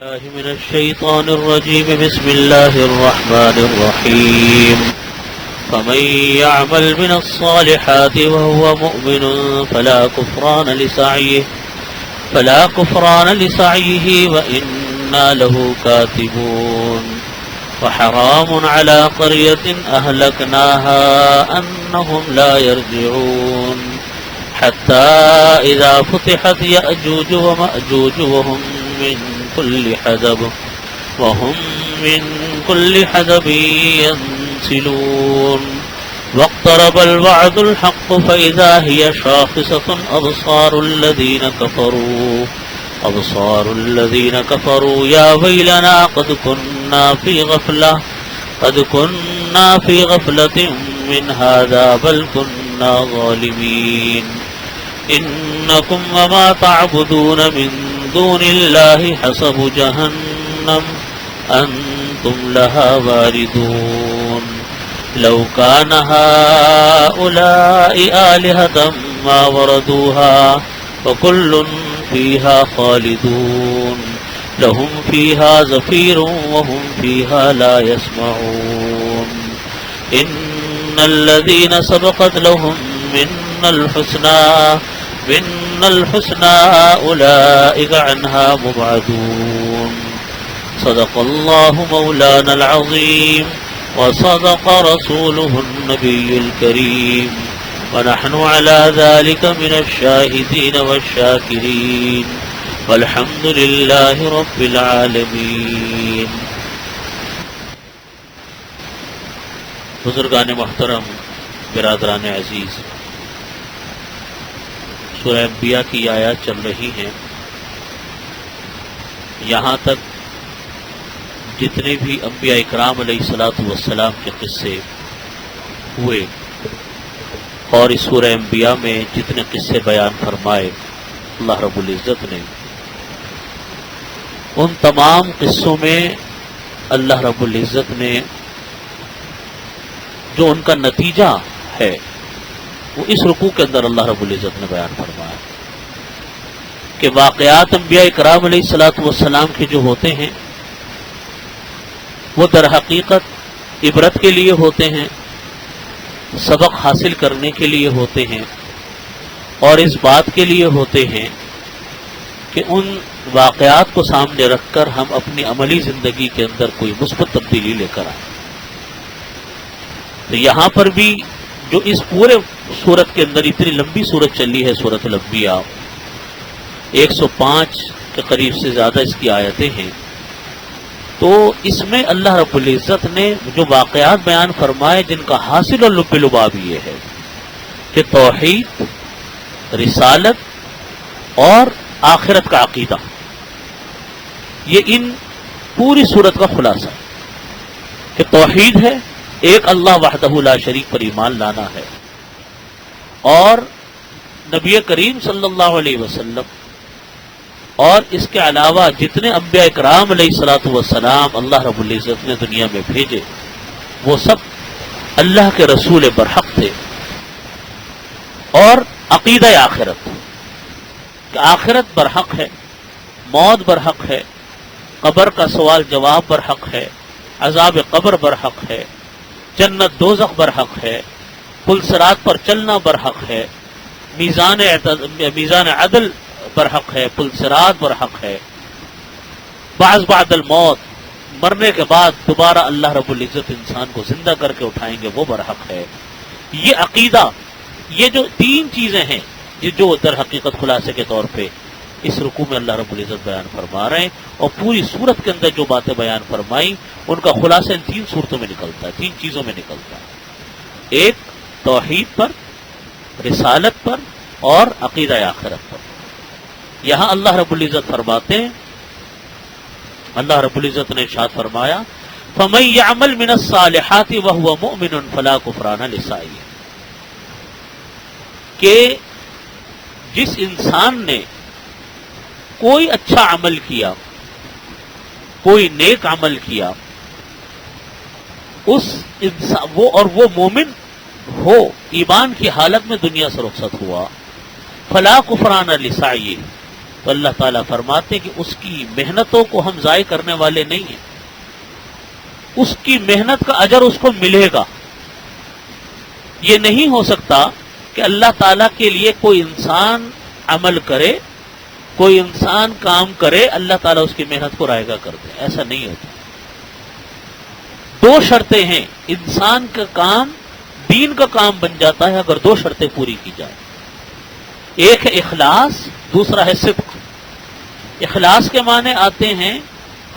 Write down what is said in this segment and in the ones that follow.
الله من الشيطان الرجيم. بسم الله الرحمن الرحيم. فمن يعمل من الصالحات وهو مؤمن فلا كفران لسعيه وإنا له كاتبون. وحرام على قرية أهلكناها أنهم لا يرجعون حتى إذا فتحت يأجوج ومأجوج وهم من كل حدب ينسلون. واقترب الوعد الحق فإذا هي شاخصة أبصار الذين كفروا يا ويلنا قد كنا في غفلة من هذا بل كنا ظالمين. إنكم وما تعبدون من دون الله حسب جهنم أنتم لها واردون. لو كان هؤلاء آلهة ما وردوها وكل فيها خالدون. لهم فيها زفير وهم فيها لا يسمعون. إن الذين سبقت لهم منا الحسنى أولئك عنها مبعدون. صدق الله مولانا العظيم وصدق رسوله النبي الكريم ونحن على ذلك من الشاهدين والشاكرين والحمد لله رب العالمين. بزرگان محترم، برادران عزیز، سورہ انبیاء کی آیات چل رہی ہیں. یہاں تک جتنے بھی انبیاء اکرام علیہ الصلوۃ والسلام کے قصے ہوئے اور اس سورہ انبیاء میں جتنے قصے بیان فرمائے اللہ رب العزت نے، ان تمام قصوں میں اللہ رب العزت نے جو ان کا نتیجہ ہے وہ اس رکوع کے اندر اللہ رب العزت نے بیان فرمایا کہ واقعات انبیاء کرام علیہ الصلوۃ والسلام کے جو ہوتے ہیں وہ در حقیقت عبرت کے لیے ہوتے ہیں، سبق حاصل کرنے کے لیے ہوتے ہیں، اور اس بات کے لیے ہوتے ہیں کہ ان واقعات کو سامنے رکھ کر ہم اپنی عملی زندگی کے اندر کوئی مثبت تبدیلی لے کر آئیں. تو یہاں پر بھی جو اس پورے سورت کے اندر اتنی لمبی سورت چلی ہے، سورت الانبیاء 105 کے قریب سے زیادہ اس کی آیتیں ہیں، تو اس میں اللہ رب العزت نے جو واقعات بیان فرمائے جن کا حاصل اور لب لباب یہ ہے کہ توحید، رسالت اور آخرت کا عقیدہ، یہ ان پوری سورت کا خلاصہ ہے کہ توحید ہے، ایک اللہ وحدہ لا شریک پر ایمان لانا ہے، اور نبی کریم صلی اللہ علیہ وسلم اور اس کے علاوہ جتنے انبیاء کرام علیہ الصلوۃ والسلام اللہ رب العزت نے دنیا میں بھیجے وہ سب اللہ کے رسول برحق تھے. اور عقیدہ آخرت کہ آخرت برحق ہے، موت برحق ہے، قبر کا سوال جواب برحق ہے، عذاب قبر برحق ہے، جنت دوزخ برحق ہے، پل صراط پر چلنا برحق ہے، میزان عدل برحق ہے، پل صراط برحق ہے، بعد الموت، مرنے کے بعد دوبارہ اللہ رب العزت انسان کو زندہ کر کے اٹھائیں گے، وہ برحق ہے. یہ عقیدہ، یہ جو تین چیزیں ہیں جو در حقیقت خلاصے کے طور پہ اس رکوع میں اللہ رب العزت بیان فرما رہے ہیں، اور پوری سورت کے اندر جو باتیں بیان فرمائی ان کا خلاصہ ان تین صورتوں میں نکلتا ہے، تین چیزوں میں نکلتا ہے. ایک توحید پر، رسالت پر اور عقیدہ آخرت پر. یہاں اللہ رب العزت فرماتے ہیں، اللہ رب العزت نے ارشاد فرمایا فَمَن يَعْمَلْ مِنَ الصَّالِحَاتِ وَهُوَ مُؤْمِنٌ فَلَا كُفْرَانَ لِسَعْيِهِ، کہ جس انسان نے کوئی اچھا عمل کیا، کوئی نیک عمل کیا، اس انسان وہ مومن ہو، ایمان کی حالت میں دنیا سے رخصت ہوا، فلا کفران لسعیہ، تو اللہ تعالیٰ فرماتے ہیں کہ اس کی محنتوں کو ہم ضائع کرنے والے نہیں ہیں، اس کی محنت کا اجر اس کو ملے گا۔ یہ نہیں ہو سکتا کہ اللہ تعالیٰ کے لیے کوئی انسان عمل کرے، کوئی انسان کام کرے، اللہ تعالیٰ اس کی محنت کو رائگاں کر دے، ایسا نہیں ہوتا۔ دو شرطیں ہیں، انسان کا کام دین کا کام بن جاتا ہے اگر دو شرطیں پوری کی جائیں، ایک ہے اخلاص، دوسرا ہے صدق۔ اخلاص کے معنی آتے ہیں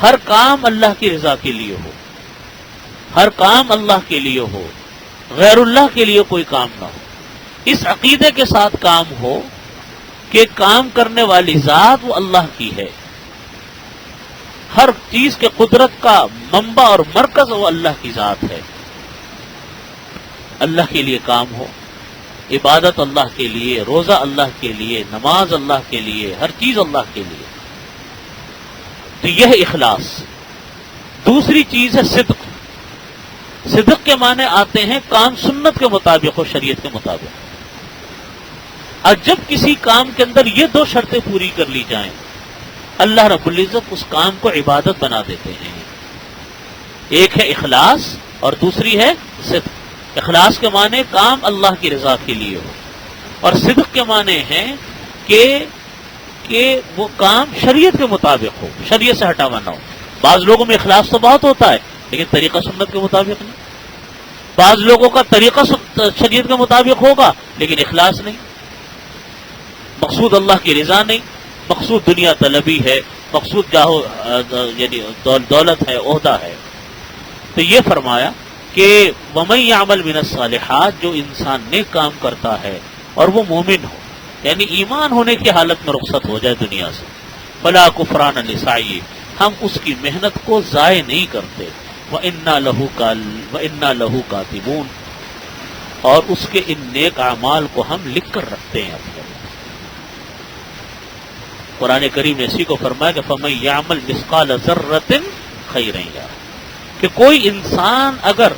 ہر کام اللہ کی رضا کے لیے ہو، ہر کام اللہ کے لیے ہو، غیر اللہ کے لیے کوئی کام نہ ہو، اس عقیدے کے ساتھ کام ہو کہ کام کرنے والی ذات وہ اللہ کی ہے، ہر چیز کے قدرت کا منبع اور مرکز وہ اللہ کی ذات ہے، اللہ کے لیے کام ہو، عبادت اللہ کے لیے، روزہ اللہ کے لیے، نماز اللہ کے لیے، ہر چیز اللہ کے لیے، تو یہ اخلاص۔ دوسری چیز ہے صدق۔ صدق کے معنی آتے ہیں کام سنت کے مطابق ہو، شریعت کے مطابق۔ اور جب کسی کام کے اندر یہ دو شرطیں پوری کر لی جائیں، اللہ رب العزت اس کام کو عبادت بنا دیتے ہیں۔ ایک ہے اخلاص اور دوسری ہے صدق۔ اخلاص کے معنی کام اللہ کی رضا کے لیے ہو، اور صدق کے معنی ہے کہ وہ کام شریعت کے مطابق ہو، شریعت سے ہٹا ہوا نہ ہو۔ بعض لوگوں میں اخلاص تو بہت ہوتا ہے لیکن طریقہ سنت کے مطابق نہیں، بعض لوگوں کا طریقہ شریعت کے مطابق ہوگا لیکن اخلاص نہیں، مقصود اللہ کی رضا نہیں، مقصود دنیا طلبی ہے، مقصود یعنی دولت ہے، عہدہ ہے۔ تو یہ فرمایا کہ وَمَن يَعْمَلْ مِنَ الصَّالِحَاتِ، جو انسان نیک کام کرتا ہے اور وہ مومن ہو، یعنی ایمان ہونے کی حالت میں رخصت ہو جائے دنیا سے، فَلَا كُفْرَانَ لِسَعْيِهِ، ہم اس کی محنت کو ضائع نہیں کرتے، وَإِنَّا لَهُ كَاتِبُونَ، اور اس کے ان نیک اعمال کو ہم لکھ کر رکھتے ہیں اپنے۔ قرآن کریم نے اسی کو فرمایا کہ فَمَن يَعْمَلْ مِثْقَالَ ذَرَّةٍ خَيْرًا يَرَهُ، کہ کوئی انسان اگر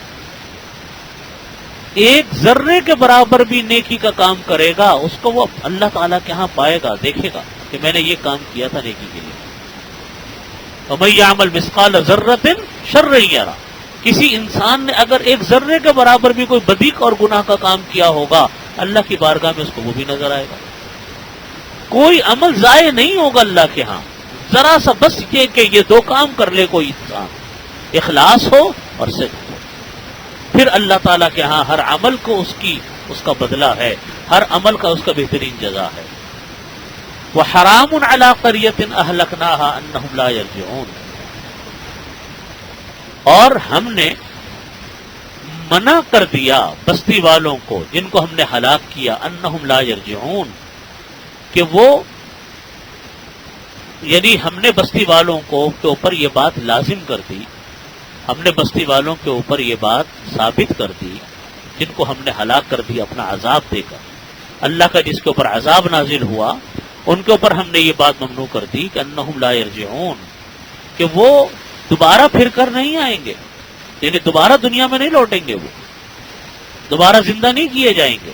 ایک ذرے کے برابر بھی نیکی کا کام کرے گا، اس کو وہ اللہ تعالیٰ کے ہاں پائے گا، دیکھے گا کہ میں نے یہ کام کیا تھا نیکی کے لیے۔ فَمَن يَعْمَلْ مِثْقَالَ ذَرَّةٍ شَرًّا يَرَهُ، کسی انسان نے اگر ایک ذرے کے برابر بھی کوئی بدی اور گناہ کا کام کیا ہوگا، اللہ کی بارگاہ میں اس کو وہ بھی نظر آئے گا۔ کوئی عمل ضائع نہیں ہوگا اللہ کے ہاں، ذرا سا بس یہ کہ یہ دو کام کر لے کوئی انسان، اخلاص ہو اور صدق ہو، پھر اللہ تعالیٰ کے ہاں ہر عمل کو اس کا بدلہ ہے، ہر عمل کا اس کا بہترین جزا ہے۔ وَحَرَامٌ عَلَىٰ قَرْيَةٍ أَهْلَكْنَاهَا أَنَّهُمْ لَا يَرْجِعُونَ، اور ہم نے منع کر دیا بستی والوں کو جن کو ہم نے ہلاک کیا، أَنَّهُمْ لَا يَرْجِعُونَ، کہ وہ یعنی ہم نے بستی والوں کے اوپر یہ بات لازم کر دی، ہم نے بستی والوں کے اوپر یہ بات ثابت کر دی جن کو ہم نے ہلاک کر دیا اپنا عذاب دے کر۔ اللہ کا جس کے اوپر عذاب نازل ہوا ان کے اوپر ہم نے یہ بات ممنوع کر دی کہ انہم لا یرجعون، کہ وہ دوبارہ پھر کر نہیں آئیں گے، یعنی دوبارہ دنیا میں نہیں لوٹیں گے، وہ دوبارہ زندہ نہیں کیے جائیں گے۔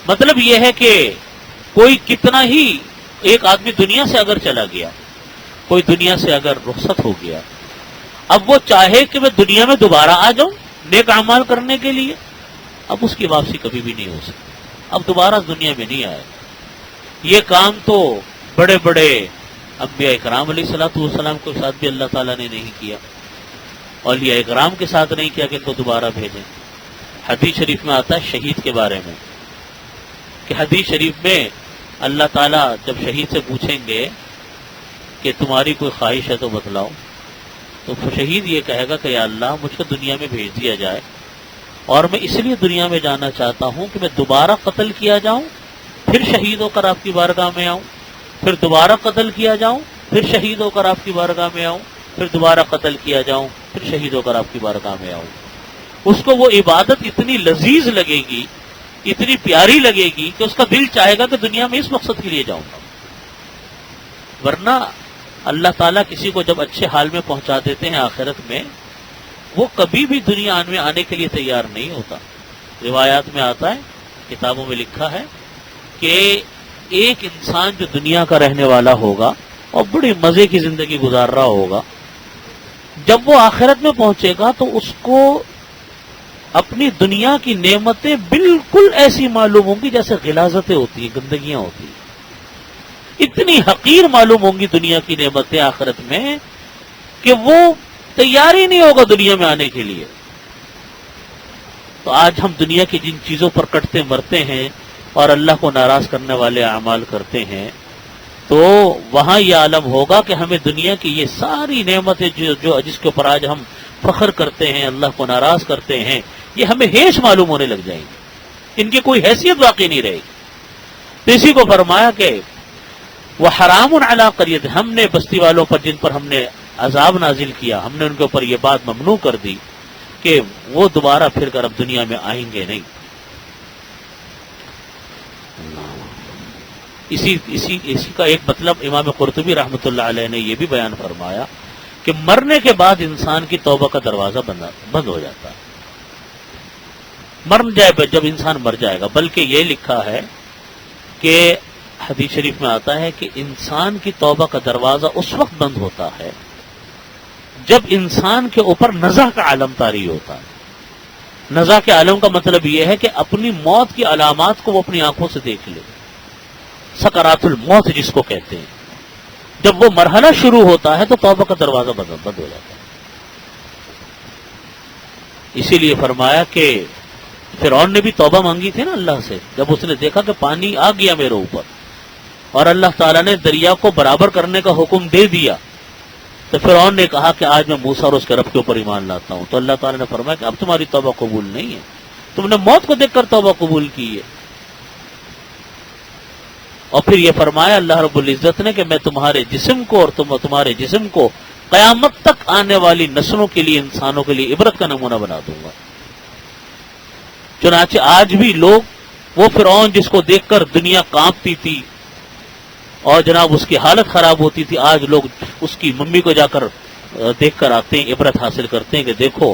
مطلب یہ ہے کہ کوئی کتنا ہی ایک آدمی دنیا سے اگر چلا گیا، کوئی دنیا سے اگر رخصت ہو گیا، اب وہ چاہے کہ میں دنیا میں دوبارہ آ جاؤں نیک اعمال کرنے کے لیے، اب اس کی واپسی کبھی بھی نہیں ہو سکتی، اب دوبارہ دنیا میں نہیں آئے۔ یہ کام تو بڑے بڑے انبیاء اکرام علیہ الصلوۃ والسلام کے ساتھ بھی اللہ تعالیٰ نے نہیں کیا، اولیاء اکرام کے ساتھ نہیں کیا کہ ان کو دوبارہ بھیجیں۔ حدیث شریف میں آتا ہے شہید کے بارے میں کہ حدیث شریف میں اللہ تعالیٰ جب شہید سے پوچھیں گے کہ تمہاری کوئی خواہش ہے تو بتلاؤ، تو شہید یہ کہے گا کہ یا اللہ مجھ کو دنیا میں بھیج دیا جائے، اور میں اس لیے دنیا میں جانا چاہتا ہوں کہ میں دوبارہ قتل کیا جاؤں، پھر شہید ہو کر آپ کی بارگاہ میں آؤں، پھر دوبارہ قتل کیا جاؤں، پھر شہید ہو کر آپ کی بارگاہ میں آؤں، پھر دوبارہ قتل کیا جاؤں، پھر شہید ہو کر آپ کی بارگاہ میں آؤں۔ اس کو وہ عبادت اتنی لذیذ لگے گی، اتنی پیاری لگے گی کہ اس کا دل چاہے گا کہ دنیا میں اس مقصد کے لیے جاؤں گا۔ ورنہ اللہ تعالیٰ کسی کو جب اچھے حال میں پہنچا دیتے ہیں آخرت میں، وہ کبھی بھی دنیا میں آنے کے لیے تیار نہیں ہوتا۔ روایات میں آتا ہے، کتابوں میں لکھا ہے کہ ایک انسان جو دنیا کا رہنے والا ہوگا اور بڑی مزے کی زندگی گزار رہا ہوگا، جب وہ آخرت میں پہنچے گا تو اس کو اپنی دنیا کی نعمتیں بالکل ایسی معلوم ہوں گی جیسے غلاظتیں ہوتی ہیں، گندگیاں ہوتی ہیں. اتنی حقیر معلوم ہوں گی دنیا کی نعمتیں آخرت میں کہ وہ تیار ہی نہیں ہوگا دنیا میں آنے کے لیے. تو آج ہم دنیا کی جن چیزوں پر کٹتے مرتے ہیں اور اللہ کو ناراض کرنے والے اعمال کرتے ہیں، تو وہاں یہ عالم ہوگا کہ ہمیں دنیا کی یہ ساری نعمتیں جو جس کے اوپر آج ہم فخر کرتے ہیں، اللہ کو ناراض کرتے ہیں، یہ ہمیں ہیش معلوم ہونے لگ جائیں گے، ان کی کوئی حیثیت باقی نہیں رہے گی. تو اسی کو فرمایا کہ وہ حرام علی قریۃ، ہم نے بستی والوں پر جن پر ہم نے عذاب نازل کیا، ہم نے ان کے اوپر یہ بات ممنوع کر دی کہ وہ دوبارہ پھر کر اب دنیا میں آئیں گے نہیں. اسی کا ایک مطلب امام قرطبی رحمۃ اللہ علیہ نے یہ بھی بیان فرمایا کہ مرنے کے بعد انسان کی توبہ کا دروازہ بند ہو جاتا ہے. جب انسان مر جائے گا، بلکہ یہ لکھا ہے کہ حدیث شریف میں آتا ہے کہ انسان کی توبہ کا دروازہ اس وقت بند ہوتا ہے جب انسان کے اوپر نزع کا عالم طاری ہوتا ہے. نزع کے عالم کا مطلب یہ ہے کہ اپنی موت کی علامات کو وہ اپنی آنکھوں سے دیکھ لے، سکرات الموت جس کو کہتے ہیں. جب وہ مرحلہ شروع ہوتا ہے تو توبہ کا دروازہ بند ہو جاتا ہے. اسی لیے فرمایا کہ فرعون نے بھی توبہ مانگی تھی نا اللہ سے، جب اس نے دیکھا کہ پانی آ گیا میرے اوپر اور اللہ تعالیٰ نے دریا کو برابر کرنے کا حکم دے دیا، تو فرعون نے کہا کہ آج میں موسیٰ اور اس کے رب کے اوپر ایمان لاتا ہوں. تو اللہ تعالیٰ نے فرمایا کہ اب تمہاری توبہ قبول نہیں ہے، تم نے موت کو دیکھ کر توبہ قبول کی ہے. اور پھر یہ فرمایا اللہ رب العزت نے کہ میں تمہارے جسم کو اور تمہارے جسم کو قیامت تک آنے والی نسلوں کے لیے، انسانوں کے لیے عبرت کا نمونہ بنا دوں گا. چنانچہ آج بھی لوگ وہ فرعون جس کو دیکھ کر دنیا کانپتی تھی اور جناب اس کی حالت خراب ہوتی تھی، آج لوگ اس کی ممی کو جا کر دیکھ کر آتے ہیں، عبرت حاصل کرتے ہیں کہ دیکھو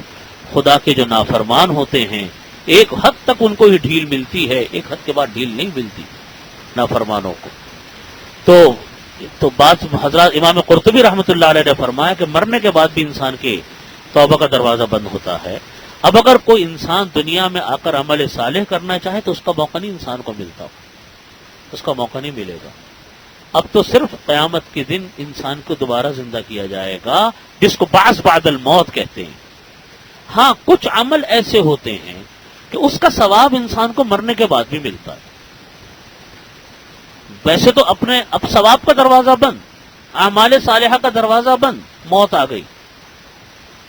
خدا کے جو نافرمان ہوتے ہیں ایک حد تک ان کو ہی ڈھیل ملتی ہے، ایک حد کے بعد ڈھیل نہیں ملتی نافرمانوں کو. تو بات حضرات امام قرطبی رحمۃ اللہ علیہ نے فرمایا کہ مرنے کے بعد بھی انسان کے توبہ کا دروازہ بند ہوتا ہے. اب اگر کوئی انسان دنیا میں آ کر عمل صالح کرنا چاہے تو اس کا موقع نہیں انسان کو ملتا، اس کا موقع نہیں ملے گا. اب تو صرف قیامت کے دن انسان کو دوبارہ زندہ کیا جائے گا، جس کو بعث بعد الموت کہتے ہیں. ہاں کچھ عمل ایسے ہوتے ہیں کہ اس کا ثواب انسان کو مرنے کے بعد بھی ملتا ہے. ویسے تو اب ثواب کا دروازہ بند، اعمال صالحہ کا دروازہ بند، موت آ گئی.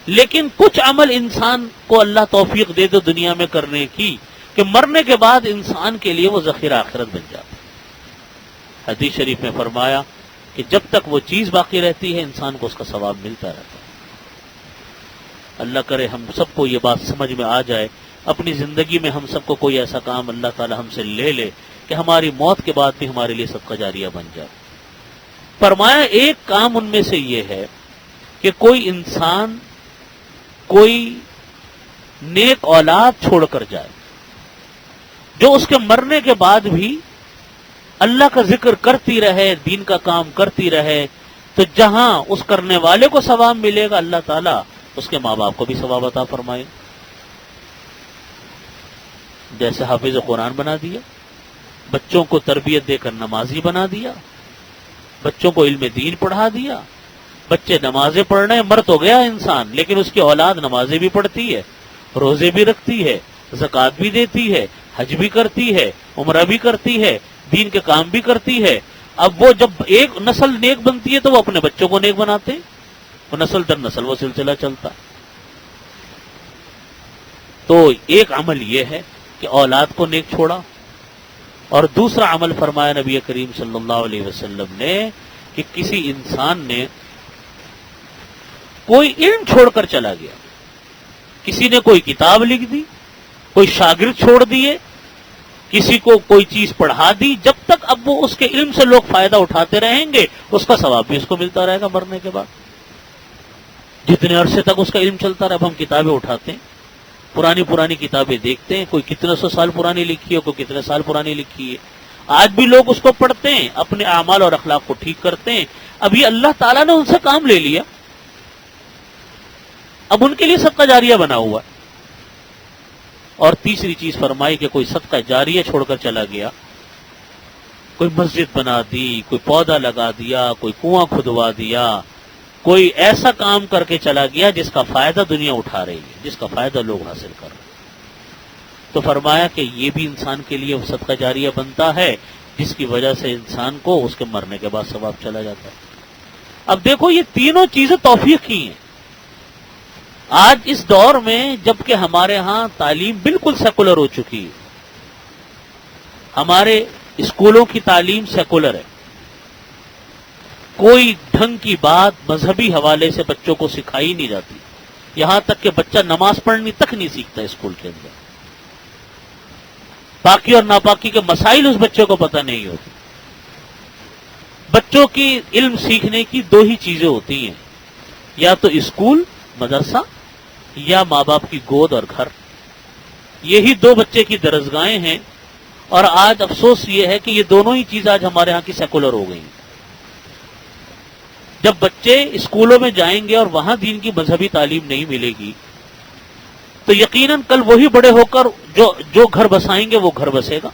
لیکن کچھ عمل انسان کو اللہ توفیق دے دو دنیا میں کرنے کی کہ مرنے کے بعد انسان کے لیے وہ ذخیرہ آخرت بن جاتا ہے. حدیث شریف میں فرمایا کہ جب تک وہ چیز باقی رہتی ہے انسان کو اس کا ثواب ملتا رہتا ہے. اللہ کرے ہم سب کو یہ بات سمجھ میں آ جائے، اپنی زندگی میں ہم سب کو کوئی ایسا کام اللہ تعالی ہم سے لے لے کہ ہماری موت کے بعد بھی ہمارے لیے صدقہ جاریہ بن جائے. فرمایا ایک کام ان میں سے یہ ہے کہ کوئی انسان کوئی نیک اولاد چھوڑ کر جائے جو اس کے مرنے کے بعد بھی اللہ کا ذکر کرتی رہے، دین کا کام کرتی رہے. تو جہاں اس کرنے والے کو ثواب ملے گا، اللہ تعالیٰ اس کے ماں باپ کو بھی ثواب عطا فرمائے. جیسے حافظ قرآن بنا دیا، بچوں کو تربیت دے کر نمازی بنا دیا، بچوں کو علم دین پڑھا دیا. بچے نمازیں پڑھ رہے ہیں، مر تو گیا انسان لیکن اس کی اولاد نمازیں بھی پڑھتی ہے، روزے بھی رکھتی ہے، زکوٰۃ بھی دیتی ہے، حج بھی کرتی ہے، عمرہ بھی کرتی ہے، دین کے کام بھی کرتی ہے. اب وہ جب ایک نسل نیک بنتی ہے تو وہ اپنے بچوں کو نیک بناتے ہیں، وہ نسل در نسل وہ سلسلہ چلتا. تو ایک عمل یہ ہے کہ اولاد کو نیک چھوڑا، اور دوسرا عمل فرمایا نبی کریم صلی اللہ علیہ وسلم نے کہ کسی انسان نے کوئی علم چھوڑ کر چلا گیا، کسی نے کوئی کتاب لکھ دی، کوئی شاگرد چھوڑ دیے، کسی کو کوئی چیز پڑھا دی، جب تک اب وہ اس کے علم سے لوگ فائدہ اٹھاتے رہیں گے اس کا ثواب بھی اس کو ملتا رہے گا مرنے کے بعد. جتنے عرصے تک اس کا علم چلتا رہے. اب ہم کتابیں اٹھاتے ہیں، پرانی کتابیں دیکھتے ہیں، کوئی کتنے سو سال پرانی لکھی ہے، کوئی کتنے سال پرانی لکھی ہے. آج بھی لوگ اس کو پڑھتے ہیں، اپنے اعمال اور اخلاق کو ٹھیک کرتے ہیں. اب یہ اللہ تعالیٰ نے ان سے کام لے لیا، اب ان کے لیے صدقہ جاریہ بنا ہوا ہے. اور تیسری چیز فرمائی کہ کوئی صدقہ جاریہ چھوڑ کر چلا گیا، کوئی مسجد بنا دی، کوئی پودا لگا دیا، کوئی کنواں کھدوا دیا، کوئی ایسا کام کر کے چلا گیا جس کا فائدہ دنیا اٹھا رہی ہے، جس کا فائدہ لوگ حاصل کر رہے ہیں. تو فرمایا کہ یہ بھی انسان کے لیے صدقہ جاریہ بنتا ہے، جس کی وجہ سے انسان کو اس کے مرنے کے بعد ثواب چلا جاتا ہے. اب دیکھو یہ تینوں چیزیں توفیق کی ہیں. آج اس دور میں جبکہ ہمارے ہاں تعلیم بالکل سیکولر ہو چکی ہے، ہمارے اسکولوں کی تعلیم سیکولر ہے، کوئی ڈھنگ کی بات مذہبی حوالے سے بچوں کو سکھائی نہیں جاتی، یہاں تک کہ بچہ نماز پڑھنی تک نہیں سیکھتا اسکول کے اندر. پاکی اور ناپاکی کے مسائل اس بچے کو پتہ نہیں ہوتے. بچوں کی علم سیکھنے کی دو ہی چیزیں ہوتی ہیں، یا تو اسکول مدرسہ یا ماں باپ کی گود اور گھر. یہی دو بچے کی درسگاہیں ہیں. اور آج افسوس یہ ہے کہ یہ دونوں ہی چیز آج ہمارے ہاں کی سیکولر ہو گئی ہیں. جب بچے اسکولوں میں جائیں گے اور وہاں دین کی مذہبی تعلیم نہیں ملے گی تو یقیناً کل وہی بڑے ہو کر جو گھر بسائیں گے وہ گھر بسے گا.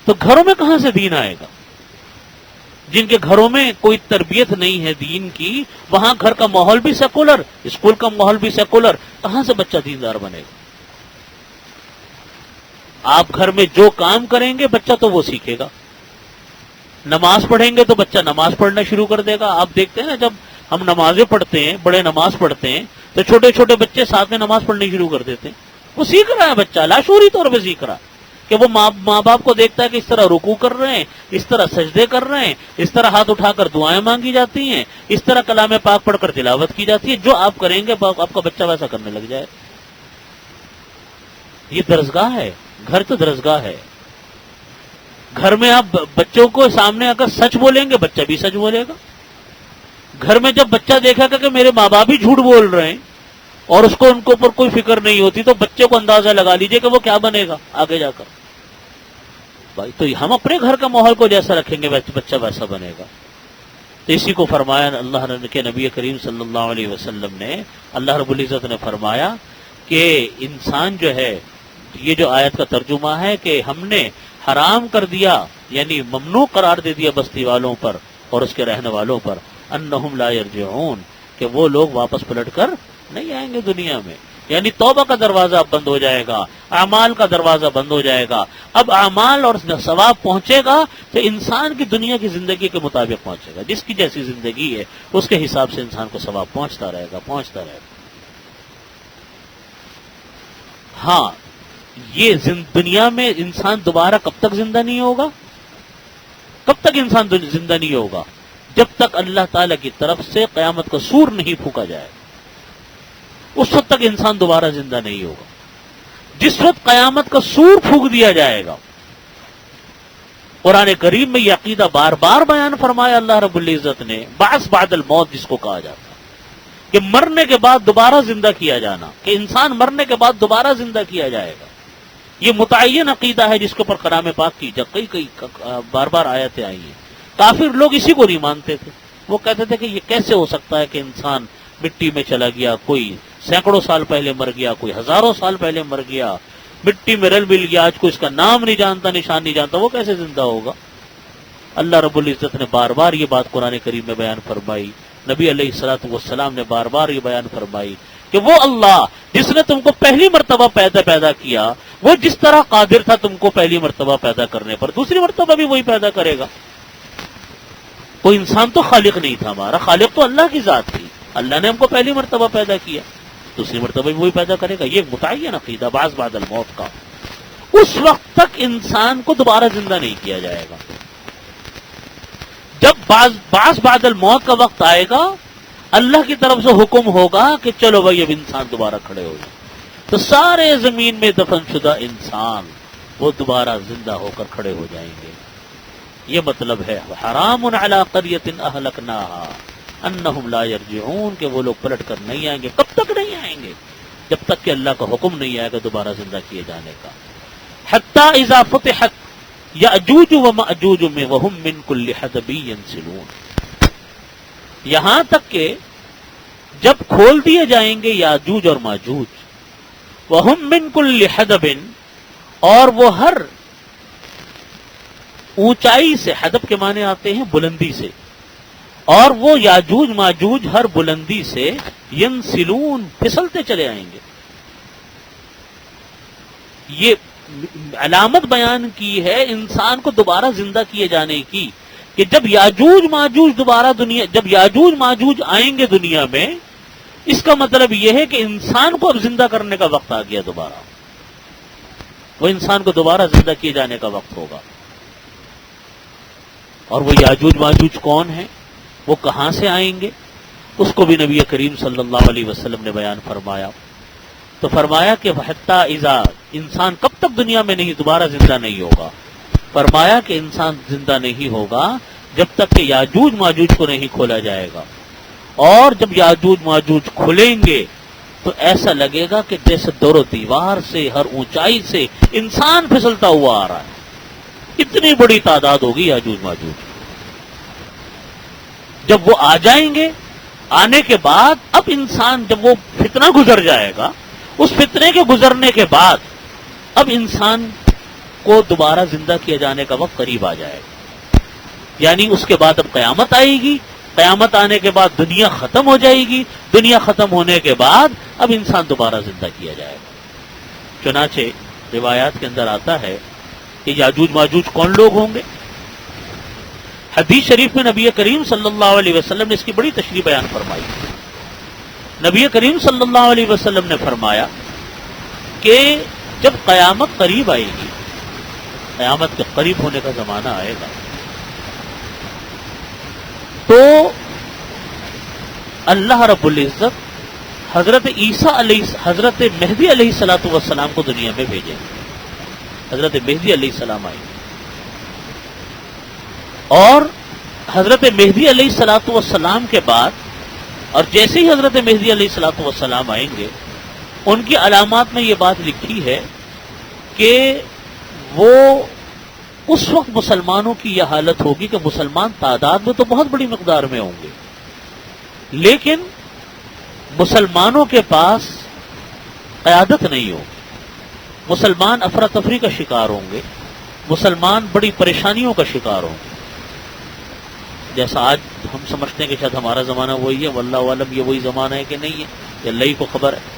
تو گھروں میں کہاں سے دین آئے گا؟ جن کے گھروں میں کوئی تربیت نہیں ہے دین کی، وہاں گھر کا ماحول بھی سیکولر، اسکول کا ماحول بھی سیکولر، کہاں سے بچہ دیندار بنے گا؟ آپ گھر میں جو کام کریں گے بچہ تو وہ سیکھے گا. نماز پڑھیں گے تو بچہ نماز پڑھنا شروع کر دے گا. آپ دیکھتے ہیں نا، جب ہم نمازیں پڑھتے ہیں، بڑے نماز پڑھتے ہیں، تو چھوٹے چھوٹے بچے ساتھ میں نماز پڑھنی شروع کر دیتے ہیں. وہ سیکھ رہا ہے بچہ، لاشعوری طور پہ سیکھ رہا ہے کہ وہ ماں باپ کو دیکھتا ہے کہ اس طرح رکوع کر رہے ہیں، اس طرح سجدے کر رہے ہیں، اس طرح ہاتھ اٹھا کر دعائیں مانگی جاتی ہیں، اس طرح کلام پاک پڑھ کر تلاوت کی جاتی ہے. جو آپ کریں گے آپ کا بچہ ویسا کرنے لگ جائے. یہ درسگاہ ہے، گھر تو درسگاہ ہے. گھر میں آپ بچوں کو سامنے اگر سچ بولیں گے بچہ بھی سچ بولے گا. گھر میں جب بچہ دیکھا کہ میرے ماں باپ ہی جھوٹ بول رہے ہیں اور اس کو ان کے اوپر کوئی فکر نہیں ہوتی، تو بچے کو اندازہ لگا لیجئے کہ وہ کیا بنے گا آگے جا کر. بھائی تو ہم اپنے گھر کا ماحول کو جیسا رکھیں گے بچہ ویسا بنے گا. تو اسی کو فرمایا اللہ کے نبی کریم صلی اللہ علیہ وسلم نے، اللہ رب العزت نے فرمایا کہ انسان جو ہے، یہ جو آیت کا ترجمہ ہے کہ ہم نے حرام کر دیا، یعنی ممنوع قرار دے دیا بستی والوں پر اور اس کے رہنے والوں پر، انہم لا یرجعون، کہ وہ لوگ واپس پلٹ کر نہیں آئیں گے دنیا میں. یعنی توبہ کا دروازہ اب بند ہو جائے گا، اعمال کا دروازہ بند ہو جائے گا. اب اعمال اور ثواب پہنچے گا تو انسان کی دنیا کی زندگی کے مطابق پہنچے گا. جس کی جیسی زندگی ہے اس کے حساب سے انسان کو ثواب پہنچتا رہے گا. ہاں، یہ دنیا میں انسان دوبارہ کب تک زندہ نہیں ہوگا؟ کب تک انسان زندہ نہیں ہوگا؟ جب تک اللہ تعالی کی طرف سے قیامت کا سور نہیں پھونکا جائے، اس وقت تک انسان دوبارہ زندہ نہیں ہوگا. جس وقت قیامت کا سور پھونک دیا جائے گا، قرآن کریم میں یہ عقیدہ بار بار بیان فرمایا اللہ رب العزت نے، بعث بعد الموت جس کو کہا جاتا ہے، کہ مرنے کے بعد دوبارہ زندہ کیا جانا، کہ انسان مرنے کے بعد دوبارہ زندہ کیا جائے گا. یہ متعین عقیدہ ہے جس کے اوپر کلام پاک کی کئی بار بار آیتیں آئی ہیں. کافر لوگ اسی کو نہیں مانتے تھے. وہ کہتے تھے کہ یہ کیسے ہو سکتا ہے کہ انسان مٹی میں چلا گیا، کوئی سینکڑوں سال پہلے مر گیا، کوئی ہزاروں سال پہلے مر گیا، مٹی میں رل مل گیا، آج کوئی اس کا نام نہیں جانتا، نشان نہیں جانتا، وہ کیسے زندہ ہوگا؟ اللہ رب العزت نے بار بار یہ بات قرآن کریم میں بیان فرمائی. نبی علیہ الصلوۃ والسلام نے بار بار یہ بیان فرمائی کہ وہ اللہ جس نے تم کو پہلی مرتبہ پیدا کیا، وہ جس طرح قادر تھا تم کو پہلی مرتبہ پیدا کرنے پر، دوسری مرتبہ بھی وہی پیدا کرے گا. کوئی انسان تو خالق نہیں تھا، ہمارا خالق تو اللہ کی ذات تھی. اللہ نے ہم کو پہلی مرتبہ پیدا کیا، دوسری مرتبہ بھی وہی پیدا کرے گا. یہ متعین عقیدہ بعث بعد الموت کا. اس وقت تک انسان کو دوبارہ زندہ نہیں کیا جائے گا. جب بعث بعد الموت کا وقت آئے گا، اللہ کی طرف سے حکم ہوگا کہ چلو بھائی اب انسان دوبارہ کھڑے ہو جائے، تو سارے زمین میں دفن شدہ انسان وہ دوبارہ زندہ ہو کر کھڑے ہو جائیں گے. یہ مطلب ہے حرام علی قریۃ اہلکناها انہم لا یرجعون، کہ وہ لوگ پلٹ کر نہیں آئیں گے. کب تک نہیں آئیں گے؟ جب تک کہ اللہ کا حکم نہیں آئے گا دوبارہ زندہ کیے جانے کا. حتی اذا فتحت یاجوج و ماجوج میں وہم من کل حدب ینسلون، یہاں تک کہ جب کھول دیے جائیں گے یاجوج اور ماجوج، وہم من کل حدب، اور وہ ہر اونچائی سے، حدب کے معنی آتے ہیں بلندی سے، اور وہ یاجوج ماجوج ہر بلندی سے ینسلون پھسلتے چلے آئیں گے۔ یہ علامت بیان کی ہے انسان کو دوبارہ زندہ کیے جانے کی، کہ جب یاجوج ماجوج جب یاجوج ماجوج آئیں گے دنیا میں، اس کا مطلب یہ ہے کہ انسان کو اب زندہ کرنے کا وقت آ گیا دوبارہ، وہ انسان کو دوبارہ زندہ کیے جانے کا وقت ہوگا۔ اور وہ یاجوج ماجوج کون ہیں، وہ کہاں سے آئیں گے، اس کو بھی نبی کریم صلی اللہ علیہ وسلم نے بیان فرمایا۔ تو فرمایا کہ حتی اذا، انسان کب تک دنیا میں نہیں دوبارہ زندہ نہیں ہوگا، فرمایا کہ انسان زندہ نہیں ہوگا جب تک کہ یاجوج ماجوج کو نہیں کھولا جائے گا، اور جب یاجوج ماجوج کھلیں گے تو ایسا لگے گا کہ جیسے دور و دیوار سے، ہر اونچائی سے انسان پھسلتا ہوا آ رہا ہے، اتنی بڑی تعداد ہوگی یاجوج ماجوج۔ جب وہ آ جائیں گے، آنے کے بعد اب انسان جب وہ فتنہ گزر جائے گا، اس فتنے کے گزرنے کے بعد اب انسان کو دوبارہ زندہ کیے جانے کا وقت قریب آ جائے گا، یعنی اس کے بعد اب قیامت آئے گی، قیامت آنے کے بعد دنیا ختم ہو جائے گی، دنیا ختم ہونے کے بعد اب انسان دوبارہ زندہ کیا جائے گا۔ چنانچہ روایات کے اندر آتا ہے کہ یاجوج ماجوج کون لوگ ہوں گے۔ حدیث شریف میں نبی کریم صلی اللہ علیہ وسلم نے اس کی بڑی تشریح بیان فرمائی۔ نبی کریم صلی اللہ علیہ وسلم نے فرمایا کہ جب قیامت قریب آئے گی، قیامت کے قریب ہونے کا زمانہ آئے گا، تو اللہ رب العزت حضرت مہدی علیہ الصلوۃ والسلام کو دنیا میں بھیجیں گے۔ حضرت مہدی علیہ السلام آئیں گے، اور حضرت مہدی علیہ الصلوۃ والسلام کے بعد، اور جیسے ہی حضرت مہدی علیہ الصلوۃ والسلام آئیں گے، ان کی علامات میں یہ بات لکھی ہے کہ وہ اس وقت مسلمانوں کی یہ حالت ہوگی کہ مسلمان تعداد میں تو بہت بڑی مقدار میں ہوں گے، لیکن مسلمانوں کے پاس قیادت نہیں ہوگی، مسلمان افراتفری کا شکار ہوں گے، مسلمان بڑی پریشانیوں کا شکار ہوں گے۔ جیسا آج ہم سمجھتے ہیں کہ شاید ہمارا زمانہ وہی ہے، واللہ عالم یہ وہی زمانہ ہے کہ نہیں ہے، یہ اللہ ہی کو خبر ہے،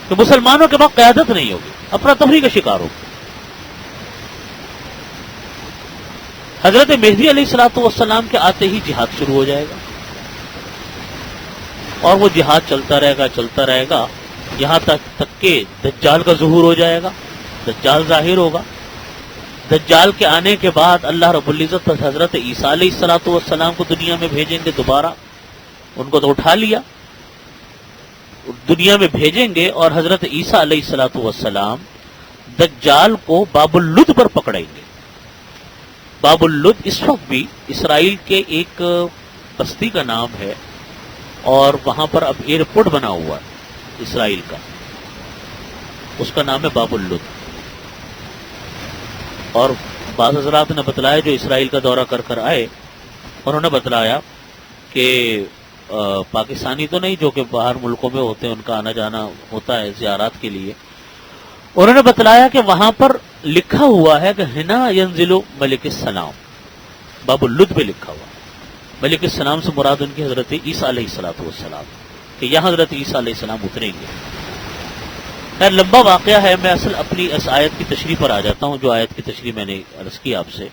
کہ مسلمانوں کے پاس قیادت نہیں ہوگی، افراتفری کا شکار ہوگی۔ حضرت مہدی علیہ الصلوۃ والسلام کے آتے ہی جہاد شروع ہو جائے گا، اور وہ جہاد چلتا رہے گا یہاں تک کہ دجال کا ظہور ہو جائے گا، دجال ظاہر ہوگا۔ دجال کے آنے کے بعد اللہ رب العزت حضرت عیسیٰ علیہ الصلوۃ والسلام کو دنیا میں بھیجیں گے دوبارہ، ان کو تو اٹھا لیا، دنیا میں بھیجیں گے، اور حضرت عیسیٰ علیہ الصلوۃ والسلام دجال کو باب اللد پر پکڑیں گے۔ باب اللد اس وقت بھی اسرائیل کے ایک بستی کا نام ہے، اور وہاں پر اب ایئرپورٹ بنا ہوا ہے اسرائیل کا، اس کا نام ہے باب اللد۔ اور بعض حضرات نے بتلایا جو اسرائیل کا دورہ کر آئے، انہوں نے بتلایا کہ پاکستانی تو نہیں، جو کہ باہر ملکوں میں ہوتے ہیں ان کا آنا جانا ہوتا ہے زیارات کے لیے، انہوں نے بتلایا کہ وہاں پر لکھا ہوا ہے کہ ہنا ینزل ملک السلام، باب اللد پہ لکھا ہوا، ملک السلام سے مراد ان کی حضرت عیسیٰ علیہ الصلوۃ والسلام، کہ یہاں حضرت عیسیٰ علیہ السلام اتریں گے۔ خیر لمبا واقعہ ہے، میں اصل اپنی اس آیت کی تشریح پر آ جاتا ہوں، جو آیت کی تشریح میں نے عرض کی آپ سے۔